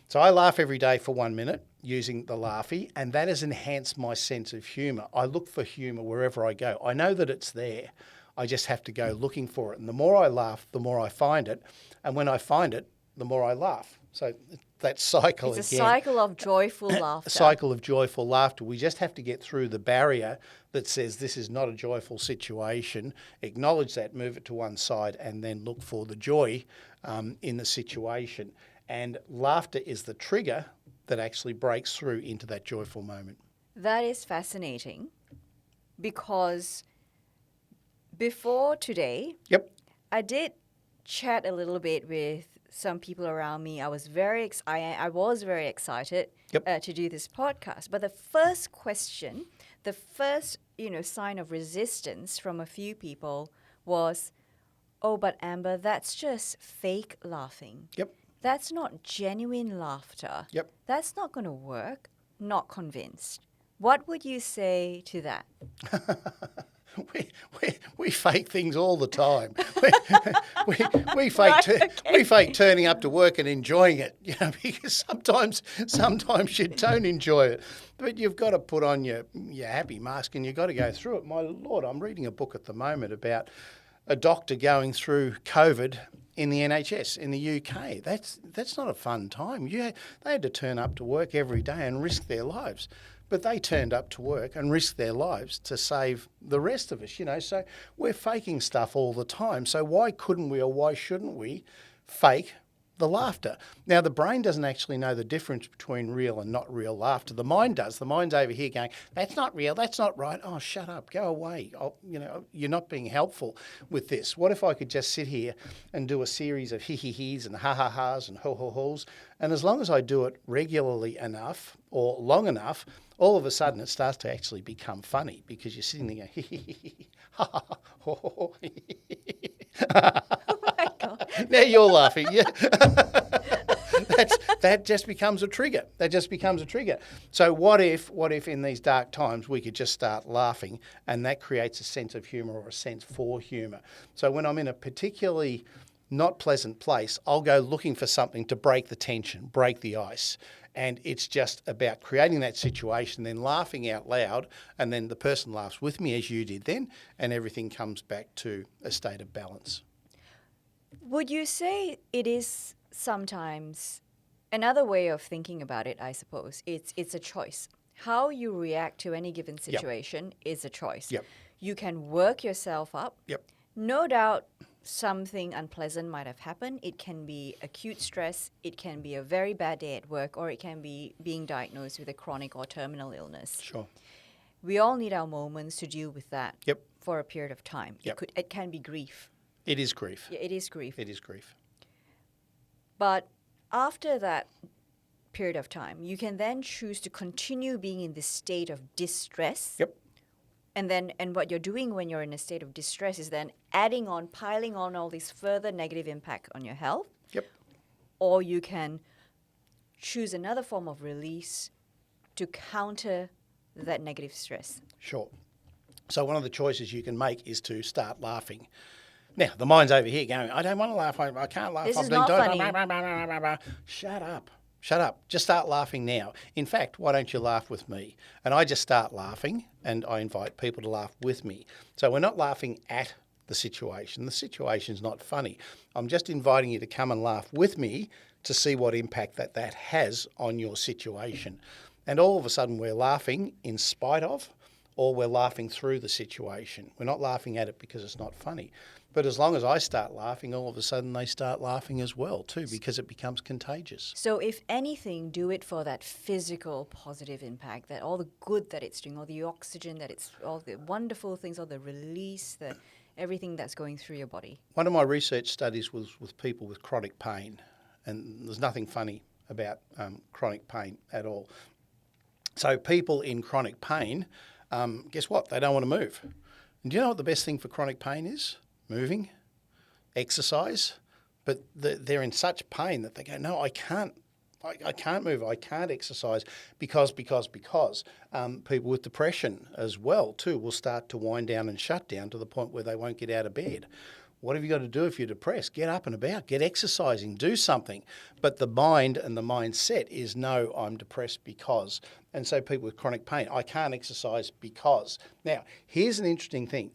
So I laugh every day for 1 minute using the Laughie, and that has enhanced my sense of humour. I look for humour wherever I go. I know that it's there. I just have to go looking for it. And the more I laugh, the more I find it. And when I find it, the more I laugh. So that cycle It's again. a cycle of joyful laughter. A cycle of joyful laughter. We just have to get through the barrier that says this is not a joyful situation, acknowledge that, move it to one side, and then look for the joy in the situation. And laughter is the trigger that actually breaks through into that joyful moment. That is fascinating because before today, Yep. I did chat a little bit with some people around me. I was very excited Yep. to do this podcast. But the first question, the first sign of resistance from a few people was, "Oh, but Amber, that's just fake laughing. Yep. That's not genuine laughter. Yep. That's not going to work. Not convinced." What would you say to that? We fake things all the time. We fake Right, okay. we fake turning up to work and enjoying it, because sometimes you don't enjoy it. But you've got to put on your happy mask and you've got to go through it. My Lord, I'm reading a book at the moment about a doctor going through COVID in the NHS in the UK. That's not a fun time. They had to turn up to work every day and risk their lives. But they turned up to work and risked their lives to save the rest of us, So we're faking stuff all the time. So why couldn't we, or why shouldn't we fake the laughter? Now, the brain doesn't actually know the difference between real and not real laughter. The mind does. The mind's over here going, "That's not real. That's not right. Oh, shut up. Go away. You're not being helpful with this. What if I could just sit here and do a series of he-he-he's and ha-ha-ha's and ho-ho-ho's? And as long as I do it regularly enough or long enough, all of a sudden it starts to actually become funny because you're sitting there going, ha ha ha, ho ho ho. Oh my God. Now you're laughing. Yeah. That just becomes a trigger. That just becomes a trigger. So what if in these dark times we could just start laughing, and that creates a sense of humour or a sense for humour. So when I'm in a particularly not pleasant place, I'll go looking for something to break the tension, break the ice. And it's just about creating that situation, then laughing out loud, and then the person laughs with me as you did then, and everything comes back to a state of balance. Would you say it is sometimes another way of thinking about it, I suppose, it's a choice. How you react to any given situation is a choice. Yep. You can work yourself up. Yep. No doubt something unpleasant might have happened. It can be acute stress, it can be a very bad day at work, or it can be being diagnosed with a chronic or terminal illness. Sure. We all need our moments to deal with that Yep. for a period of time. Yep. It can be grief. It is grief. Yeah, it is grief. It is grief. But after that period of time, you can then choose to continue being in this state of distress. Yep. And what you're doing when you're in a state of distress is then piling on all this further negative impact on your health. Yep. Or you can choose another form of release to counter that negative stress. Sure. So one of the choices you can make is to start laughing. Now, the mind's over here going, "I don't want to laugh. I can't laugh. This I'm is being not done." funny. Shut up. Shut up. Just start laughing now. In fact, why don't you laugh with me? And I just start laughing, and I invite people to laugh with me. So we're not laughing at the situation. The situation's not funny. I'm just inviting you to come and laugh with me to see what impact that has on your situation. And all of a sudden we're laughing in spite of, or we're laughing through the situation. We're not laughing at it because it's not funny. But as long as I start laughing, all of a sudden they start laughing as well too, because it becomes contagious. So if anything, do it for that physical positive impact, that all the good that it's doing, all the oxygen that it's, all the wonderful things, all the release, everything that's going through your body. One of my research studies was with people with chronic pain, and there's nothing funny about chronic pain at all. So people in chronic pain, guess what? They don't want to move. And do you know what the best thing for chronic pain is? Moving, exercise, but they're in such pain that they go, no, I can't move, I can't exercise because. People with depression as well too will start to wind down and shut down to the point where they won't get out of bed. What have you got to do if you're depressed? Get up and about, get exercising, do something. But the mind and the mindset is, no, I'm depressed because. And so people with chronic pain, I can't exercise because. Now, here's an interesting thing.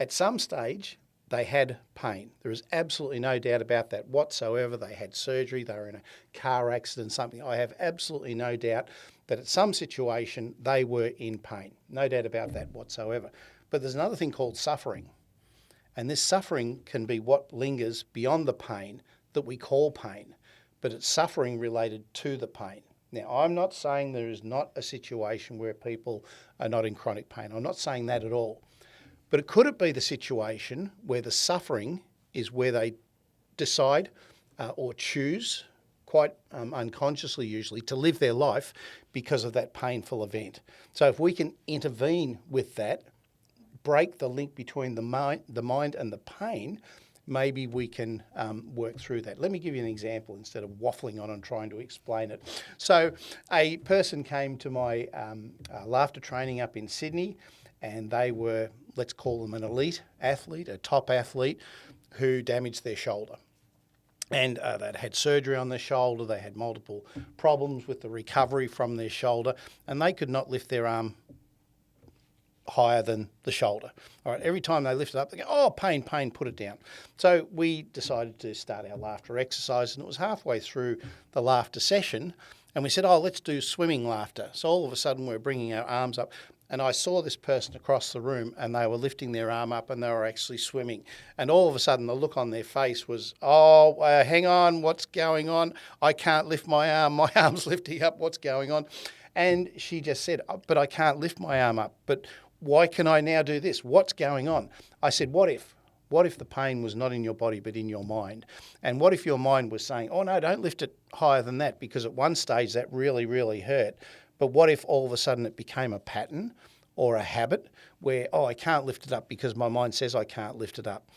At some stage, they had pain. There is absolutely no doubt about that whatsoever. They had surgery, they were in a car accident, something. I have absolutely no doubt that at some situation they were in pain. No doubt about that whatsoever. But there's another thing called suffering. And this suffering can be what lingers beyond the pain that we call pain, but it's suffering related to the pain. Now, I'm not saying there is not a situation where people are not in chronic pain. I'm not saying that at all. But could it be the situation where the suffering is where they decide or choose, quite unconsciously usually, to live their life because of that painful event? So if we can intervene with that, break the link between the mind and the pain, maybe we can work through that. Let me give you an example instead of waffling on and trying to explain it. So a person came to my laughter training up in Sydney, and they were, let's call them an elite athlete, a top athlete, who damaged their shoulder. And they'd had surgery on their shoulder, they had multiple problems with the recovery from their shoulder, and they could not lift their arm higher than the shoulder. All right, every time they lift it up, they go, oh, pain, put it down. So we decided to start our laughter exercise, and it was halfway through the laughter session, and we said, oh, let's do swimming laughter. So all of a sudden we're bringing our arms up, and I saw this person across the room, and they were lifting their arm up, and they were actually swimming. And all of a sudden the look on their face was, hang on, what's going on? I can't lift my arm's lifting up, what's going on? And she just said, but I can't lift my arm up, but why can I now do this? What's going on? I said, what if? What if the pain was not in your body but in your mind? And what if your mind was saying, oh no, don't lift it higher than that, because at one stage that really, really hurt. But what if all of a sudden it became a pattern or a habit where, oh, I can't lift it up because my mind says I can't lift it up?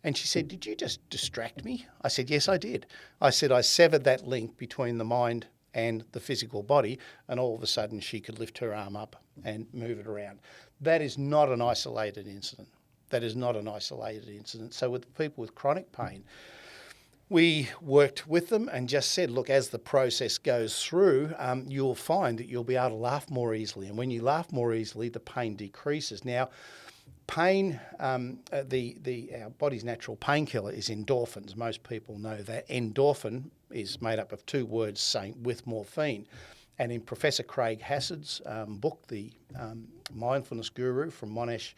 And she said, did you just distract me? I said, yes, I did. I said, I severed that link between the mind and the physical body, and all of a sudden she could lift her arm up and move it around. That is not an isolated incident. That is not an isolated incident. So with people with chronic pain, we worked with them and just said, look, as the process goes through, you'll find that you'll be able to laugh more easily. And when you laugh more easily, the pain decreases. Now, pain, our body's natural painkiller is endorphins. Most people know that. Endorphin is made up of two words saying with morphine. And in Professor Craig Hassad's book, the mindfulness guru from Monash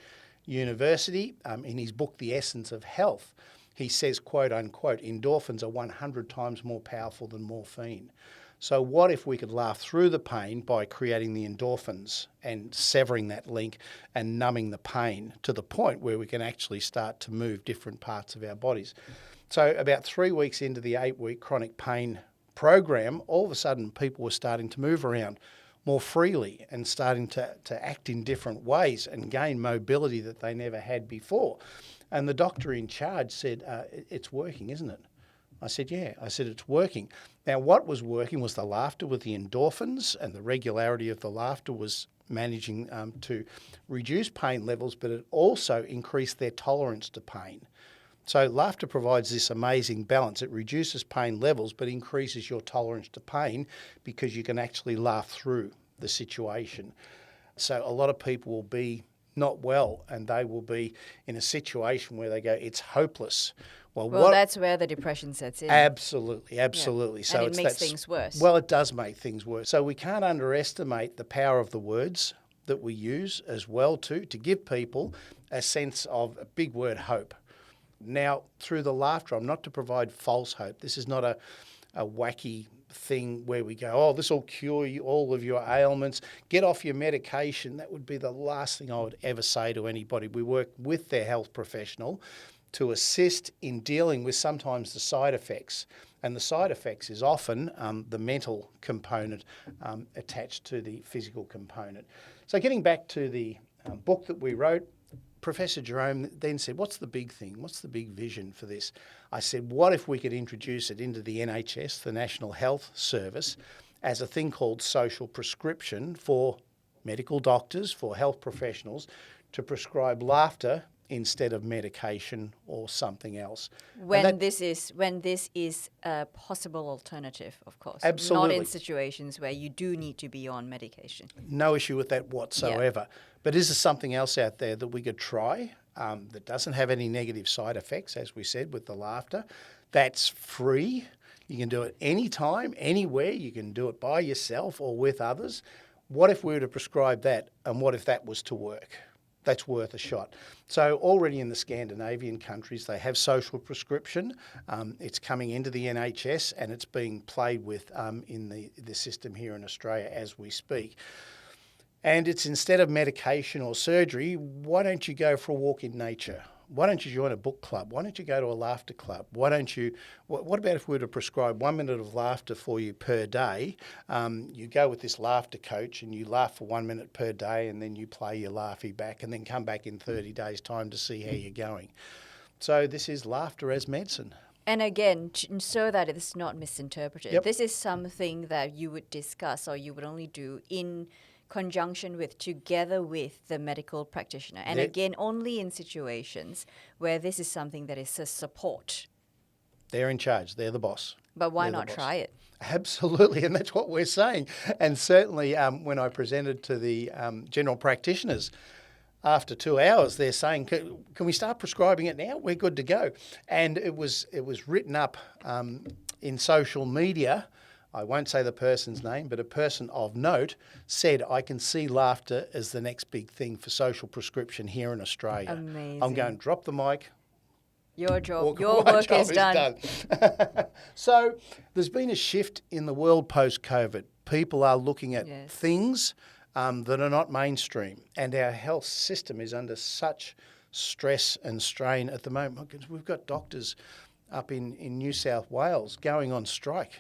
University, in his book, The Essence of Health, he says, quote unquote, endorphins are 100 times more powerful than morphine. So what if we could laugh through the pain by creating the endorphins and severing that link and numbing the pain to the point where we can actually start to move different parts of our bodies? So about 3 weeks into the 8-week chronic pain program, all of a sudden people were starting to move around more freely and starting to act in different ways and gain mobility that they never had before. And the doctor in charge said, it's working, isn't it? I said, yeah. I said, it's working. Now, what was working was the laughter with the endorphins, and the regularity of the laughter was managing to reduce pain levels, but it also increased their tolerance to pain. So laughter provides this amazing balance. It reduces pain levels, but increases your tolerance to pain because you can actually laugh through the situation. So a lot of people will be not well, and they will be in a situation where they go, it's hopeless. Well, that's where the depression sets in. Absolutely. Yeah. So and it makes things worse. Well, it does make things worse. So we can't underestimate the power of the words that we use as well to give people a sense of a big word, hope. Now, through the laughter, I'm not to provide false hope. This is not a wacky thing where we go, oh, this will cure you, all of your ailments, get off your medication. That would be the last thing I would ever say to anybody. We work with their health professional to assist in dealing with sometimes the side effects. And the side effects is often the mental component attached to the physical component. So getting back to the book that we wrote, Professor Jerome then said, what's the big thing? What's the big vision for this? I said, what if we could introduce it into the NHS, the National Health Service, as a thing called social prescription for medical doctors, for health professionals, to prescribe laughter instead of medication or something else. When this is a possible alternative, of course. Absolutely. Not in situations where you do need to be on medication. No issue with that whatsoever. But is there something else out there that we could try that doesn't have any negative side effects, as we said, with the laughter, that's free? You can do it anytime, anywhere. You can do it by yourself or with others. What if we were to prescribe that, and what if that was to work? That's worth a shot. So already in the Scandinavian countries, they have social prescription. It's coming into the NHS and it's being played with in the system here in Australia as we speak. And it's instead of medication or surgery, why don't you go for a walk in nature? Why don't you join a book club? Why don't you go to a laughter club? Why don't you, what about if we were to prescribe 1 minute of laughter for you per day? You go with this laughter coach and you laugh for 1 minute per day, and then you play your Laughie back and then come back in 30 days' time to see how you're going. So this is laughter as medicine. And again, so that it's not misinterpreted, Yep. this is something that you would discuss or you would only do in conjunction with, together with the medical practitioner. And again, only in situations where this is something that is a support. They're in charge. They're the boss. But why They're the not boss. try it? Absolutely, and that's what we're saying. And certainly when I presented to the general practitioners, after 2 hours, they're saying, can we start prescribing it now? We're good to go. And it was written up in social media. I won't say the person's name, but a person of note said, I can see laughter as the next big thing for social prescription here in Australia. Amazing. I'm going to drop the mic. Your job, My your work job is done. So there's been a shift in the world post-COVID. People are looking at things that are not mainstream, and our health system is under such stress and strain at the moment. We've got doctors up in New South Wales going on strike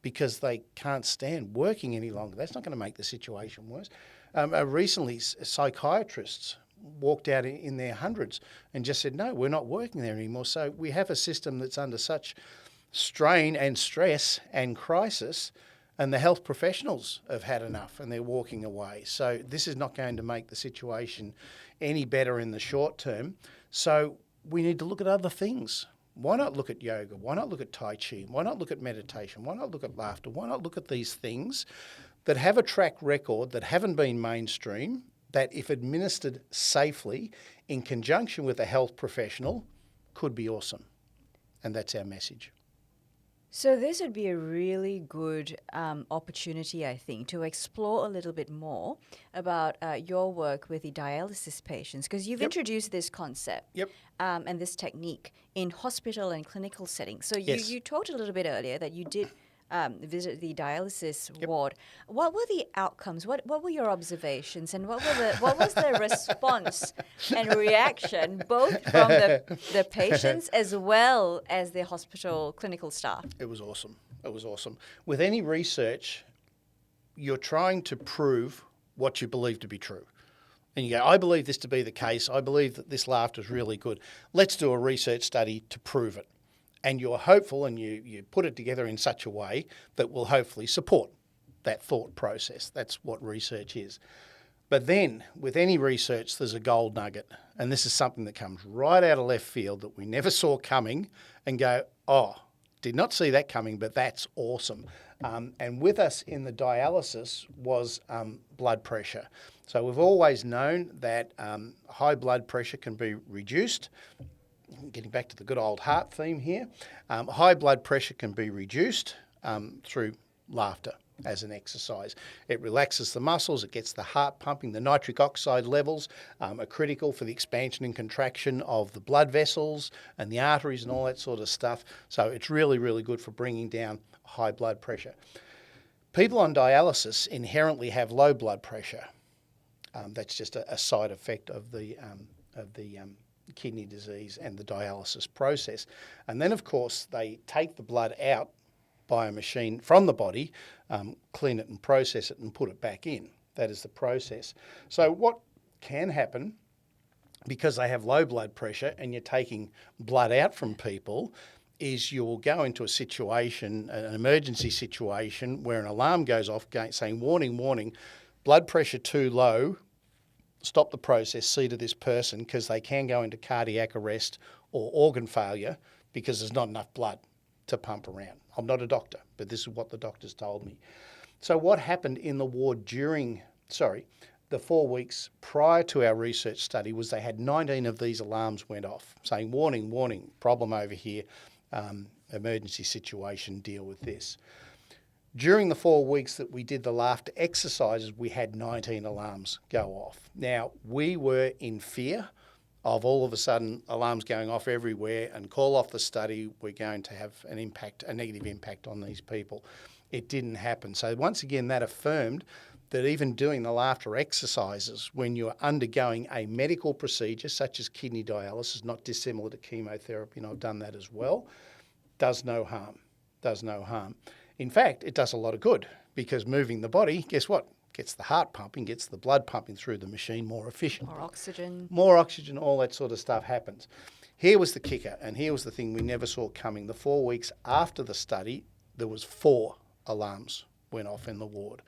because they can't stand working any longer. That's not going to make the situation worse. Recently, psychiatrists walked out in their hundreds and just said, no, we're not working there anymore. So we have a system that's under such strain and stress and crisis, and the health professionals have had enough and they're walking away. So this is not going to make the situation any better in the short term. So we need to look at other things. Why not look at yoga? Why not look at Tai Chi? Why not look at meditation? Why not look at laughter? Why not look at these things that have a track record, that haven't been mainstream, that if administered safely in conjunction with a health professional could be awesome? And that's our message. So this would be a really good opportunity, I think, to explore a little bit more about your work with the dialysis patients, because you've introduced this concept and this technique in hospital and clinical settings. So you talked a little bit earlier that you did visit the dialysis ward. What were the outcomes? What were your observations, and what was the response and reaction, both from the patients as well as the hospital clinical staff? It was awesome. It was awesome. With any research, you're trying to prove what you believe to be true. And you go, I believe this to be the case. I believe that this laughter is really good. Let's do a research study to prove it. And you're hopeful, and you put it together in such a way that will hopefully support that thought process. That's what research is. But then, with any research, there's a gold nugget. And this is something that comes right out of left field that we never saw coming, and go, oh, did not see that coming, but that's awesome. And with us in the dialysis was blood pressure. So we've always known that high blood pressure can be reduced. Getting back to the good old heart theme here, high blood pressure can be reduced through laughter as an exercise. It relaxes the muscles, it gets the heart pumping. The nitric oxide levels are critical for the expansion and contraction of the blood vessels and the arteries and all that sort of stuff. So it's really, really good for bringing down high blood pressure. People on dialysis inherently have low blood pressure. That's just a side effect of the kidney disease and the dialysis process. And then, of course, they take the blood out by a machine from the body, clean it and process it and put it back in. That is the process. So what can happen because they have low blood pressure and you're taking blood out from people, is you'll go into a situation, an emergency situation, where an alarm goes off saying, warning, warning, blood pressure too low, stop the process, see to this person, because they can go into cardiac arrest or organ failure because there's not enough blood to pump around. I'm not a doctor, but this is what the doctors told me. So what happened in the ward the 4 weeks prior to our research study was they had 19 of these alarms went off saying, warning, warning, problem over here, emergency situation, deal with this. During the 4 weeks that we did the laughter exercises, we had 19 alarms go off. Now, we were in fear of all of a sudden alarms going off everywhere and call off the study, we're going to have a negative impact on these people. It didn't happen. So once again, that affirmed that even doing the laughter exercises when you're undergoing a medical procedure such as kidney dialysis, not dissimilar to chemotherapy, and I've done that as well, does no harm. In fact, it does a lot of good, because moving the body, guess what? Gets the heart pumping, gets the blood pumping through the machine more efficiently. More oxygen, all that sort of stuff happens. Here was the kicker, and here was the thing we never saw coming. The 4 weeks after the study, there was 4 alarms went off in the ward.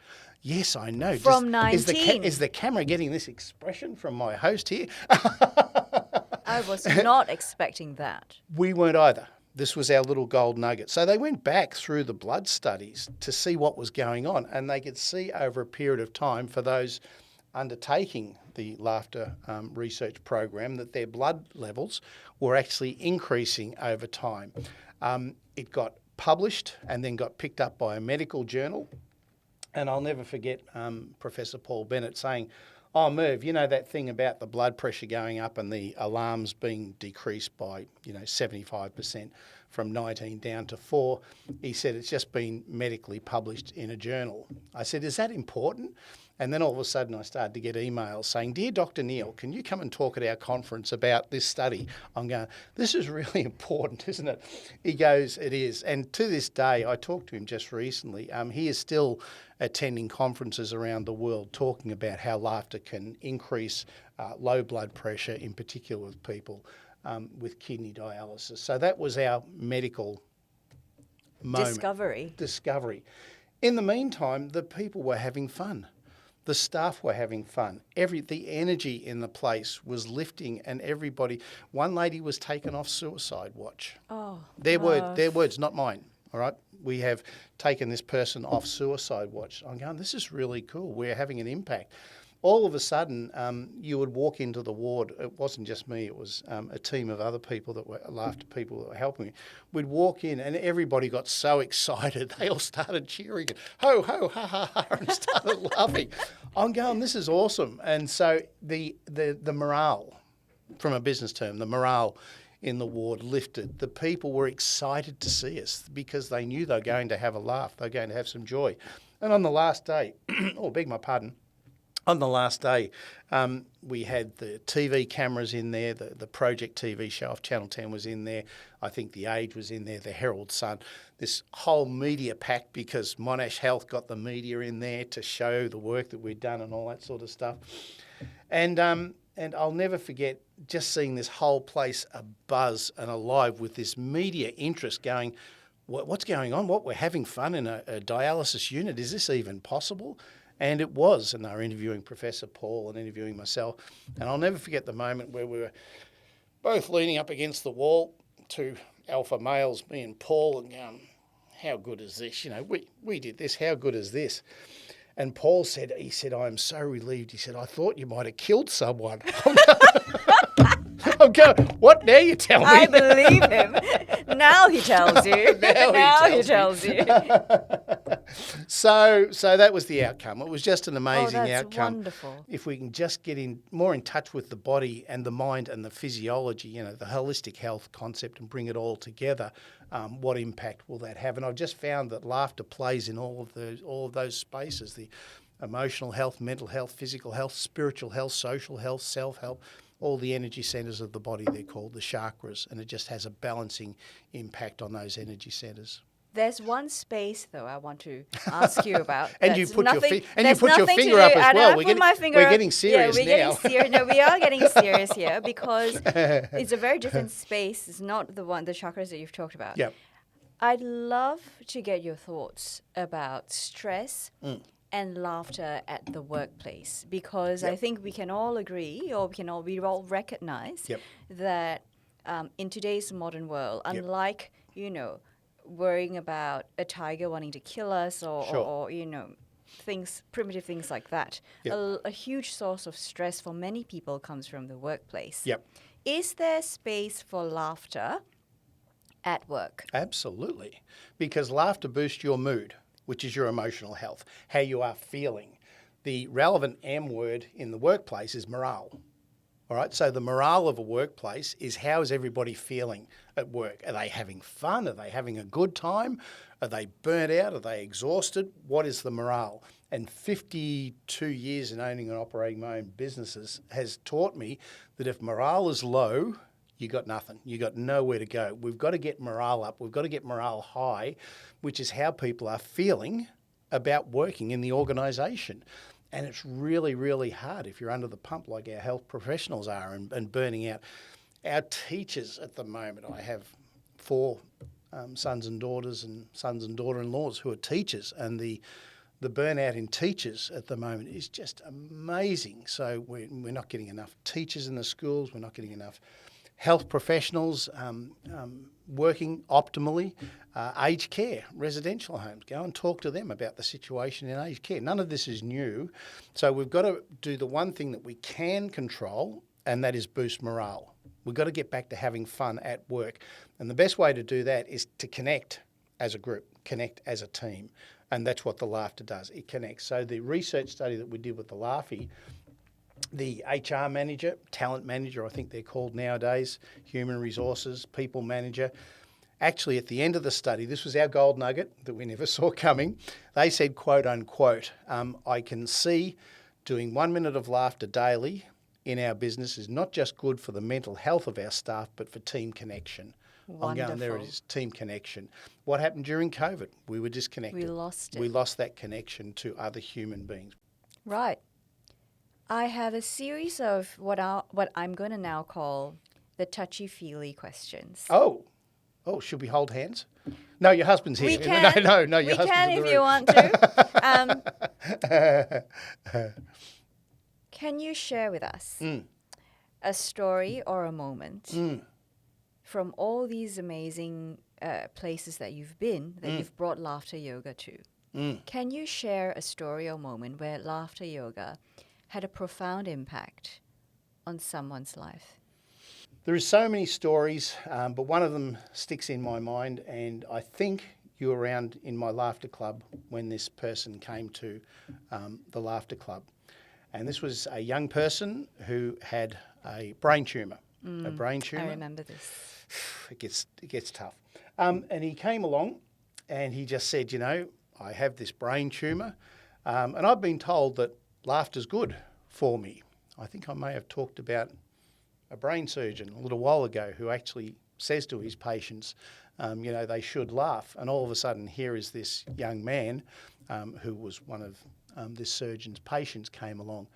Yes, I know. From 19. Is the camera getting this expression from my host here? I was not expecting that. We weren't either. This was our little gold nugget. So they went back through the blood studies to see what was going on, and they could see over a period of time for those undertaking the laughter research program that their blood levels were actually increasing over time. It got published and then got picked up by a medical journal. And I'll never forget Professor Paul Bennett saying, oh, Merv, you know that thing about the blood pressure going up and the alarms being decreased by, 75% from 19 down to 4. He said, it's just been medically published in a journal. I said, is that important? And then all of a sudden I started to get emails saying, dear Dr. Neal, can you come and talk at our conference about this study? I'm going, this is really important, isn't it? He goes, it is. And to this day, I talked to him just recently. He is still attending conferences around the world talking about how laughter can increase low blood pressure, in particular with people with kidney dialysis. So that was our medical moment. Discovery. In the meantime, the people were having fun. The staff were having fun. The energy in the place was lifting, and everybody. One lady was taken off suicide watch. Oh, their words, not mine. All right, we have taken this person off suicide watch. I'm going, this is really cool. We're having an impact. All of a sudden, you would walk into the ward. It wasn't just me. It was a team of other people that were laughter people that were helping me. We'd walk in, and everybody got so excited. They all started cheering, and ho, ho, ha, ha, ha, and started laughing. I'm going, this is awesome. And so the morale, from a business term, the morale in the ward lifted. The people were excited to see us because they knew they were going to have a laugh. They were going to have some joy. And on the last day, beg my pardon, on the last day, we had the TV cameras in there, the Project TV show off Channel 10 was in there. I think The Age was in there, the Herald Sun. This whole media pack, because Monash Health got the media in there to show the work that we'd done and all that sort of stuff. And I'll never forget just seeing this whole place abuzz and alive with this media interest going, what's going on? We're having fun in a dialysis unit. Is this even possible? And it was, and they were interviewing Professor Paul and interviewing myself. And I'll never forget the moment where we were both leaning up against the wall, two alpha males, me and Paul, and going, how good is this? We did this, how good is this? And Paul said, I'm so relieved. He said, I thought you might have killed someone. I'm going, what now you tell me? I believe him. Now he tells you. now he tells you. So that was the outcome. It was just an amazing outcome. Wonderful. If we can just get more in touch with the body and the mind and the physiology, the holistic health concept, and bring it all together, what impact will that have? And I've just found that laughter plays in all of those spaces: the emotional health, mental health, physical health, spiritual health, social health, self-help. All the energy centres of the body, they're called the chakras, and it just has a balancing impact on those energy centres. There's one space, though, I want to ask you about. And you that's put your nothing- and you that's put your nothing to finger do- up as I know, well. I put my finger We're up. getting serious yeah, we're now. Getting serious. No, we are getting serious here because it's a very different space. It's not the chakras that you've talked about. Yep. I'd love to get your thoughts about stress Mm. and laughter at the workplace because I Yep. think we can all agree, or we all recognize Yep. that in today's modern world, Yep. unlike worrying about a tiger wanting to kill us Sure. or primitive things like that, Yep. a huge source of stress for many people comes from the workplace. Yep. Is there space for laughter at work? Absolutely. Because laughter boosts your mood, which is your emotional health, how you are feeling. The relevant M word in the workplace is morale. All right. So the morale of a workplace is how is everybody feeling at work? Are they having fun? Are they having a good time? Are they burnt out? Are they exhausted? What is the morale? And 52 years in owning and operating my own businesses has taught me that if morale is low, you got nothing. You got nowhere to go. We've got to get morale up. We've got to get morale high, which is how people are feeling about working in the organisation. And it's really, really hard if you're under the pump like our health professionals are and burning out. Our teachers at the moment, I have 4 sons and daughters and sons and daughter-in-laws who are teachers, and the burnout in teachers at the moment is just amazing. So we're not getting enough teachers in the schools. We're not getting enough health professionals working optimally. Aged care, residential homes, go and talk to them about the situation in aged care. None of this is new. So we've got to do the one thing that we can control, and that is boost morale. We've got to get back to having fun at work. And the best way to do that is to connect as a group, connect as a team. And that's what the laughter does. It connects. So the research study that we did with the Laughie, the HR manager, talent manager, I think they're called nowadays, human resources, people manager. Actually, at the end of the study, this was our gold nugget that we never saw coming. They said, quote unquote, I can see doing 1 minute of laughter daily in our business is not just good for the mental health of our staff, but for team connection. Wonderful. I'm going, there it is, team connection. What happened during COVID? We were disconnected. We lost it. We lost that connection to other human beings. Right. I have a series of what I'm going to now call the touchy-feely questions. Oh, should we hold hands? No, your husband's here. We can. No, your husband's can in the if room. you want to. Can you share with us a story or a moment from all these amazing places that you've been that you've brought laughter yoga to? Can you share a story or moment where laughter yoga had a profound impact on someone's life? There are so many stories, but one of them sticks in my mind, and I think you were around in my laughter club when this person came to the laughter club. And this was a young person who had a brain tumour. A brain tumour. I remember this. It gets tough. And he came along and he just said, I have this brain tumour, and I've been told that laughter's good for me. I think I may have talked about a brain surgeon a little while ago who actually says to his patients, they should laugh. And all of a sudden, here is this young man who was one of this surgeon's patients came along.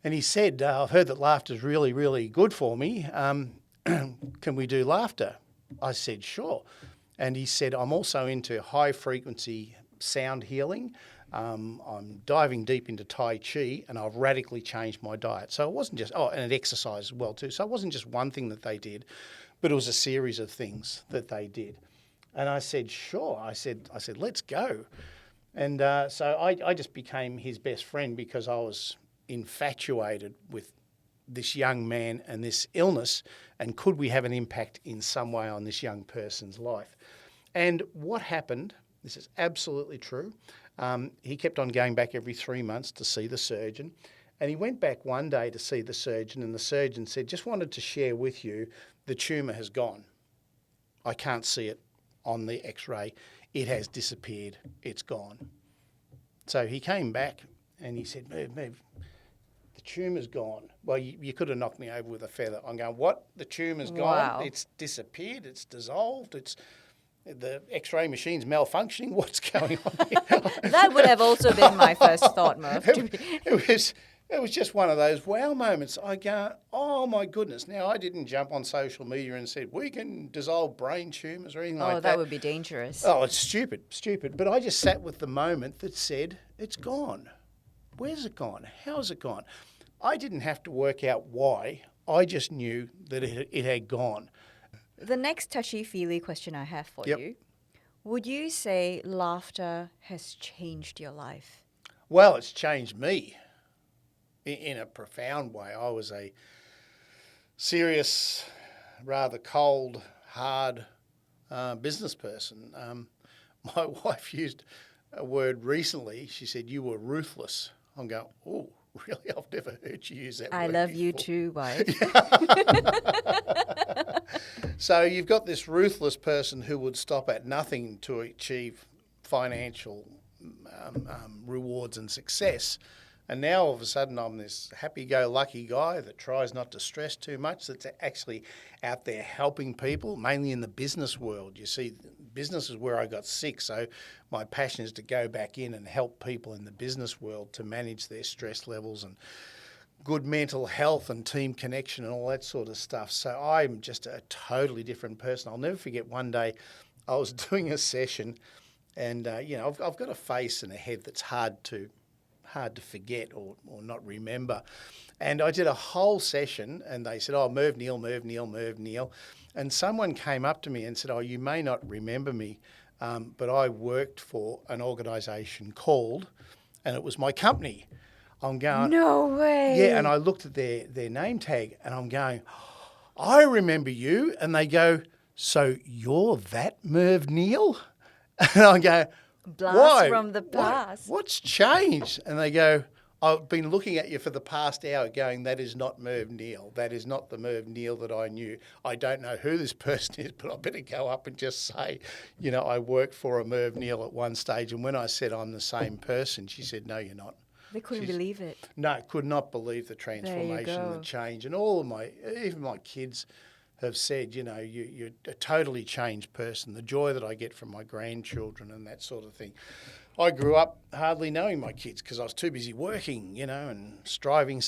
And he said, I've heard that laughter is really, really good for me. Can we do laughter? I said, sure. And he said, I'm also into high frequency sound healing. I'm diving deep into Tai Chi, and I've radically changed my diet. So it wasn't just, and exercise as well too. So it wasn't just one thing that they did, but it was a series of things that they did. And I said, sure. I said, let's go. And so I just became his best friend because I was infatuated with this young man and this illness, and could we have an impact in some way on this young person's life? And what happened, this is absolutely true, he kept on going back every 3 months to see the surgeon, and he went back one day to see the surgeon, and the surgeon said, just wanted to share with you, the tumour has gone. I can't see it on the x-ray. It has disappeared. It's gone. So he came back and he said, Merv, the tumour's gone. Well, you could have knocked me over with a feather. I'm going, what? The tumour's gone? Wow. It's disappeared? It's dissolved? the X-ray machine's malfunctioning. What's going on here? That would have also been my first thought, Merv. It was just one of those wow moments. I go, oh my goodness. Now, I didn't jump on social media and said, we can dissolve brain tumours or anything like that. Oh, that would be dangerous. Oh, it's stupid. But I just sat with the moment that said, it's gone. Where's it gone? How's it gone? I didn't have to work out why. I just knew that it had gone. The next touchy-feely question I have for you, would you say laughter has changed your life? Well, it's changed me in a profound way. I was a serious, rather cold, hard business person. My wife used a word recently. She said, you were ruthless. I'm going, oh, really? I've never heard you use that word I love before. you too, wife. So you've got this ruthless person who would stop at nothing to achieve financial rewards and success. And now all of a sudden I'm this happy-go-lucky guy that tries not to stress too much, that's actually out there helping people, mainly in the business world. You see, business is where I got sick, so my passion is to go back in and help people in the business world to manage their stress levels and good mental health and team connection and all that sort of stuff. So I'm just a totally different person. I'll never forget one day I was doing a session and, I've got a face and a head that's hard to forget or not remember. And I did a whole session and they said, oh, Merv Neal. And someone came up to me and said, oh, you may not remember me, but I worked for an organisation called, and it was my company. I'm going, no way. Yeah, and I looked at their name tag and I'm going, I remember you. And they go, so you're that Merv Neal? And I go, Blast why? from the past. What's changed? And they go, I've been looking at you for the past hour going, that is not Merv Neal. That is not the Merv Neal that I knew. I don't know who this person is, but I better go up and just say, I worked for a Merv Neal at one stage. And when I said I'm the same person, she said, no, you're not. They couldn't believe it. No, could not believe the transformation, the change. And even my kids have said, you're a totally changed person. The joy that I get from my grandchildren and that sort of thing. I grew up hardly knowing my kids because I was too busy working, and striving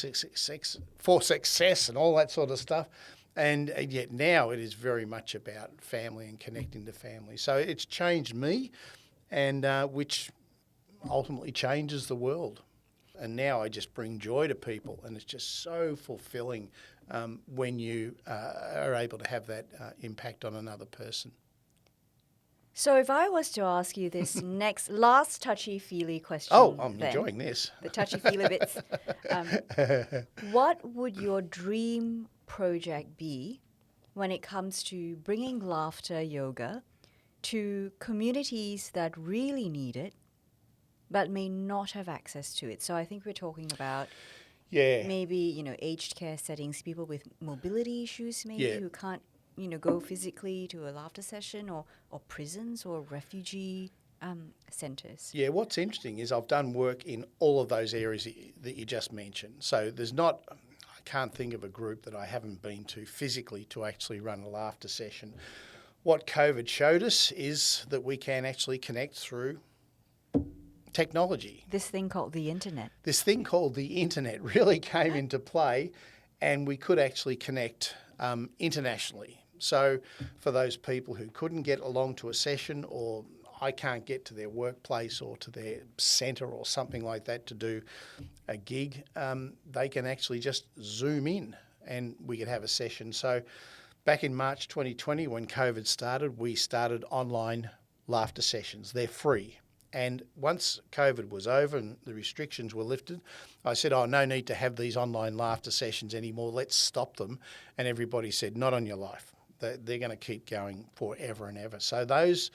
for success and all that sort of stuff. And yet now it is very much about family and connecting to family. So it's changed me, and which ultimately changes the world. And now I just bring joy to people, and it's just so fulfilling when you are able to have that impact on another person. So if I was to ask you this last touchy-feely question... Oh, I'm enjoying this. The touchy-feely bits. What would your dream project be when it comes to bringing laughter yoga to communities that really need it, but may not have access to it? So I think we're talking about maybe, aged care settings, people with mobility issues maybe who can't, go physically to a laughter session, or prisons or refugee centres. Yeah, what's interesting is I've done work in all of those areas that you just mentioned. So I can't think of a group that I haven't been to physically to actually run a laughter session. What COVID showed us is that we can actually connect through technology. This thing called the internet. This thing called the internet really came into play, and we could actually connect internationally. So for those people who couldn't get along to a session, or I can't get to their workplace or to their centre or something like that to do a gig, they can actually just Zoom in and we could have a session. So back in March 2020, when COVID started, we started online laughter sessions. They're free. And once COVID was over and the restrictions were lifted, I said, no need to have these online laughter sessions anymore. Let's stop them. And everybody said, not on your life. They're going to keep going forever and ever. So those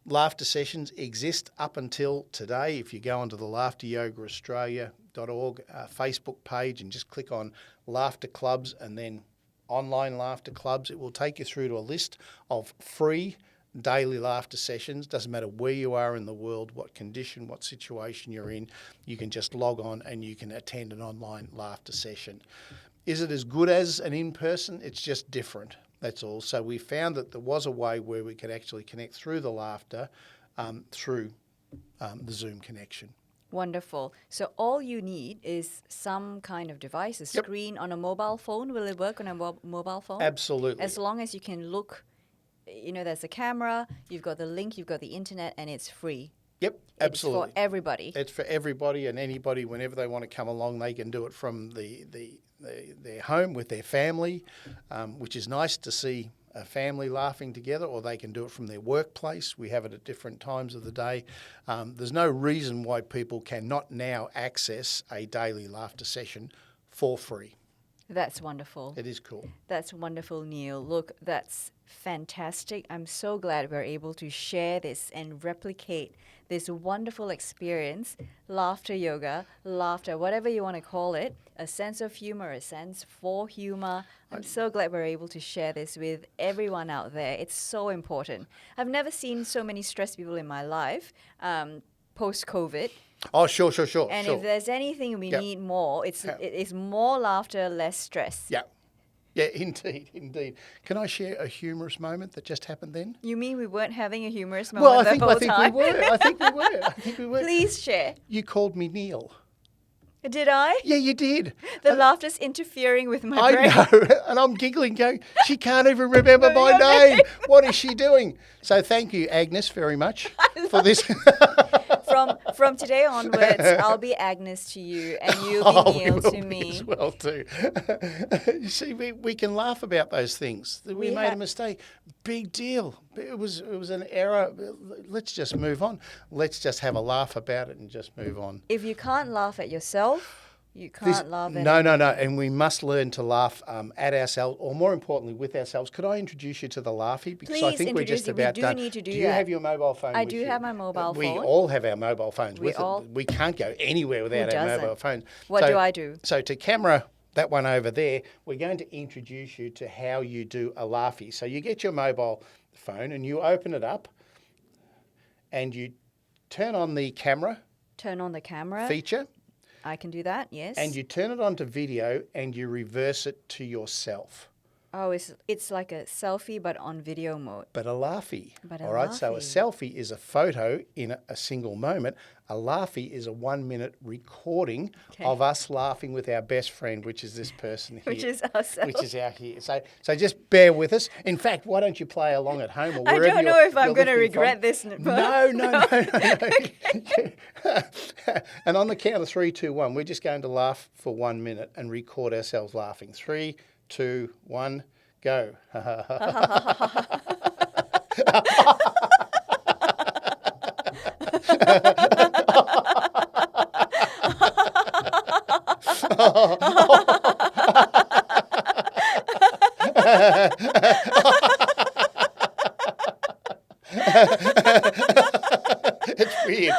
laughter sessions exist up until today. If you go onto the laughteryogaaustralia.org Facebook page and just click on laughter clubs and then online laughter clubs, it will take you through to a list of free daily laughter sessions. Doesn't matter where you are in the world, what condition, what situation you're in, you can just log on and you can attend an online laughter session. Is it as good as an in-person? It's just different. That's all. So we found that there was a way where we could actually connect through the laughter through the Zoom connection. Wonderful. So all you need is some kind of device, a screen on a mobile phone. Will it work on a mobile phone? Absolutely. As long as you can look, there's a camera, you've got the link, you've got the internet, and it's free. Yep, absolutely. It's for everybody. It's for everybody, and anybody, whenever they want to come along, they can do it from their home with their family, which is nice to see a family laughing together, or they can do it from their workplace. We have it at different times of the day. There's no reason why people cannot now access a daily laughter session for free. That's wonderful. It is cool. That's wonderful, Neil. Look, that's fantastic. I'm so glad we're able to share this and replicate this wonderful experience, laughter yoga, laughter, whatever you want to call it, a sense of humor, a sense for humor. I'm so glad we're able to share this with everyone out there. It's so important. I've never seen so many stressed people in my life post-COVID. Oh, sure. And if there's anything we need more, it's more laughter, less stress. Yeah. Yeah, indeed. Can I share a humorous moment that just happened then? You mean we weren't having a humorous moment the whole time? I think we were. Please share. You called me Neil. Did I? Yeah, you did. The laughter's interfering with my brain. I know, and I'm giggling, going, she can't even remember my name. What is she doing? So thank you, Agnes, very much for this. From today onwards, I'll be Agnes to you, and you'll be Neil to me. As well too. You see, we can laugh about those things. We made a mistake. Big deal. It was an error. Let's just move on. Let's just have a laugh about it and just move on. If you can't laugh at yourself, you can't laugh at No. And we must learn to laugh at ourselves, or more importantly, with ourselves. Could I introduce you to the Laughie? Because I think we're just about done. We do need to do that. Do you have your mobile phone I with you? do have my mobile phone. We all have our mobile phones with us. We can't go anywhere without our mobile phones. What do I do? So to camera, that one over there, we're going to introduce you to how you do a Laughie. So you get your mobile phone and you open it up and you turn on the camera. Turn on the camera. Feature. I can do that, yes. And you turn it on to video and you reverse it to yourself. Oh, it's like a selfie but on video mode. But a Laughie. All right, so a selfie is a photo in a single moment. A Laughie is a 1 minute recording of us laughing with our best friend, which is this person here. Which is ourselves. Which is out here. So just bear with us. In fact, why don't you play along at home or wherever I don't know if I'm going to regret this. No. And on the count of 3, 2, 1, we're just going to laugh for 1 minute and record ourselves laughing. 3, 2, 1, go. It's weird.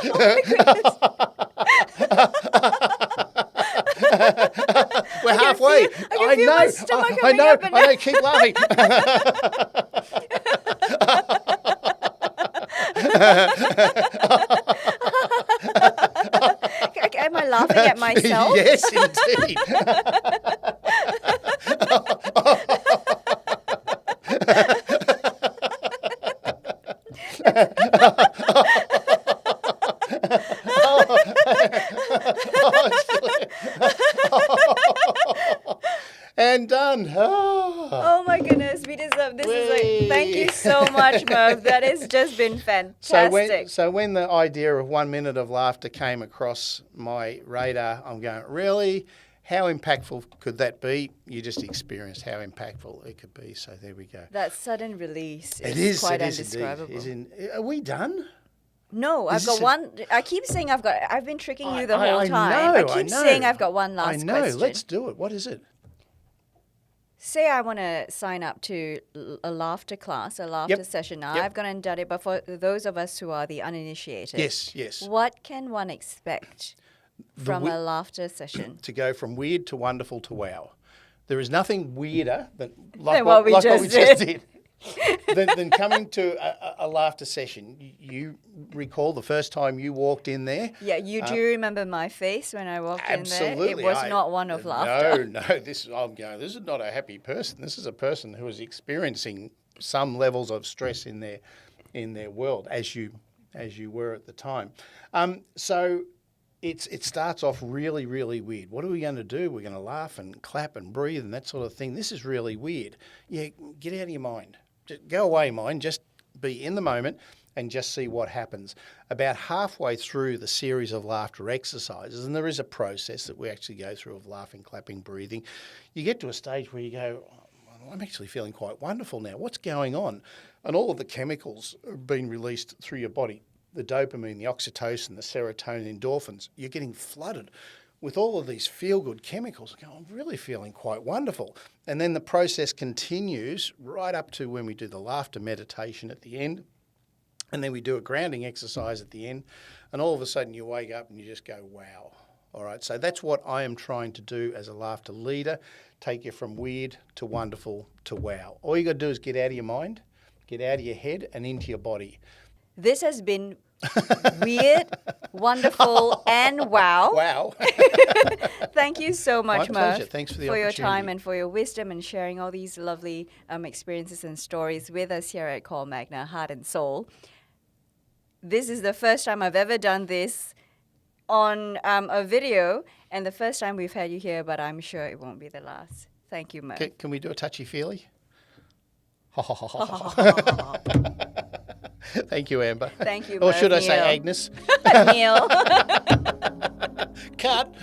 We're halfway. I know. I know. Keep laughing. Am I laughing at myself? Yes, indeed. And done. Oh my goodness, we deserve this. Thank you so much, Merv. That has just been fantastic. So when the idea of 1 minute of laughter came across my radar, I'm going, really? How impactful could that be? You just experienced how impactful it could be. So there we go. That sudden release is quite indescribable. Are we done? No, I've got one. I keep saying I've been tricking you the whole time. I keep saying I've got one last question. I know. Let's do it. What is it? Say I want to sign up to a laughter class, a laughter session. Now, I've gone and done it, but for those of us who are the uninitiated, yes. What can one expect from a laughter session? To go from weird to wonderful to wow. There is nothing weirder than what we just did. Then coming to a laughter session, you recall the first time you walked in there? Yeah, you do remember my face when I walked in there? Absolutely. It was not one of laughter. No, this is not a happy person. This is a person who is experiencing some levels of stress in their world, as you were at the time. So it starts off really, really weird. What are we going to do? We're going to laugh and clap and breathe and that sort of thing. This is really weird. Yeah, get out of your mind. Just go away, mind. Just be in the moment and just see what happens. About halfway through the series of laughter exercises, and there is a process that we actually go through of laughing, clapping, breathing, you get to a stage where you go, oh, I'm actually feeling quite wonderful now. What's going on? And all of the chemicals are being released through your body. The dopamine, the oxytocin, the serotonin, endorphins, you're getting flooded with all of these feel-good chemicals. I'm really feeling quite wonderful. And then the process continues right up to when we do the laughter meditation at the end. And then we do a grounding exercise at the end. And all of a sudden you wake up and you just go, wow. All right, so that's what I am trying to do as a laughter leader, take you from weird to wonderful to wow. All you got to do is get out of your mind, get out of your head and into your body. This has been weird, wonderful, and wow. Wow. Thank you so much, My pleasure. Merv, Thanks for the your opportunity. time and for your wisdom and sharing all these lovely experiences and stories with us here at Cormagna, Heart and Soul. This is the first time I've ever done this on a video, and the first time we've had you here, but I'm sure it won't be the last. Thank you, Merv. Can we do a touchy-feely? Thank you, Amber. Thank you, Or Merv should I Neal. say Agnes? Neal. Cut.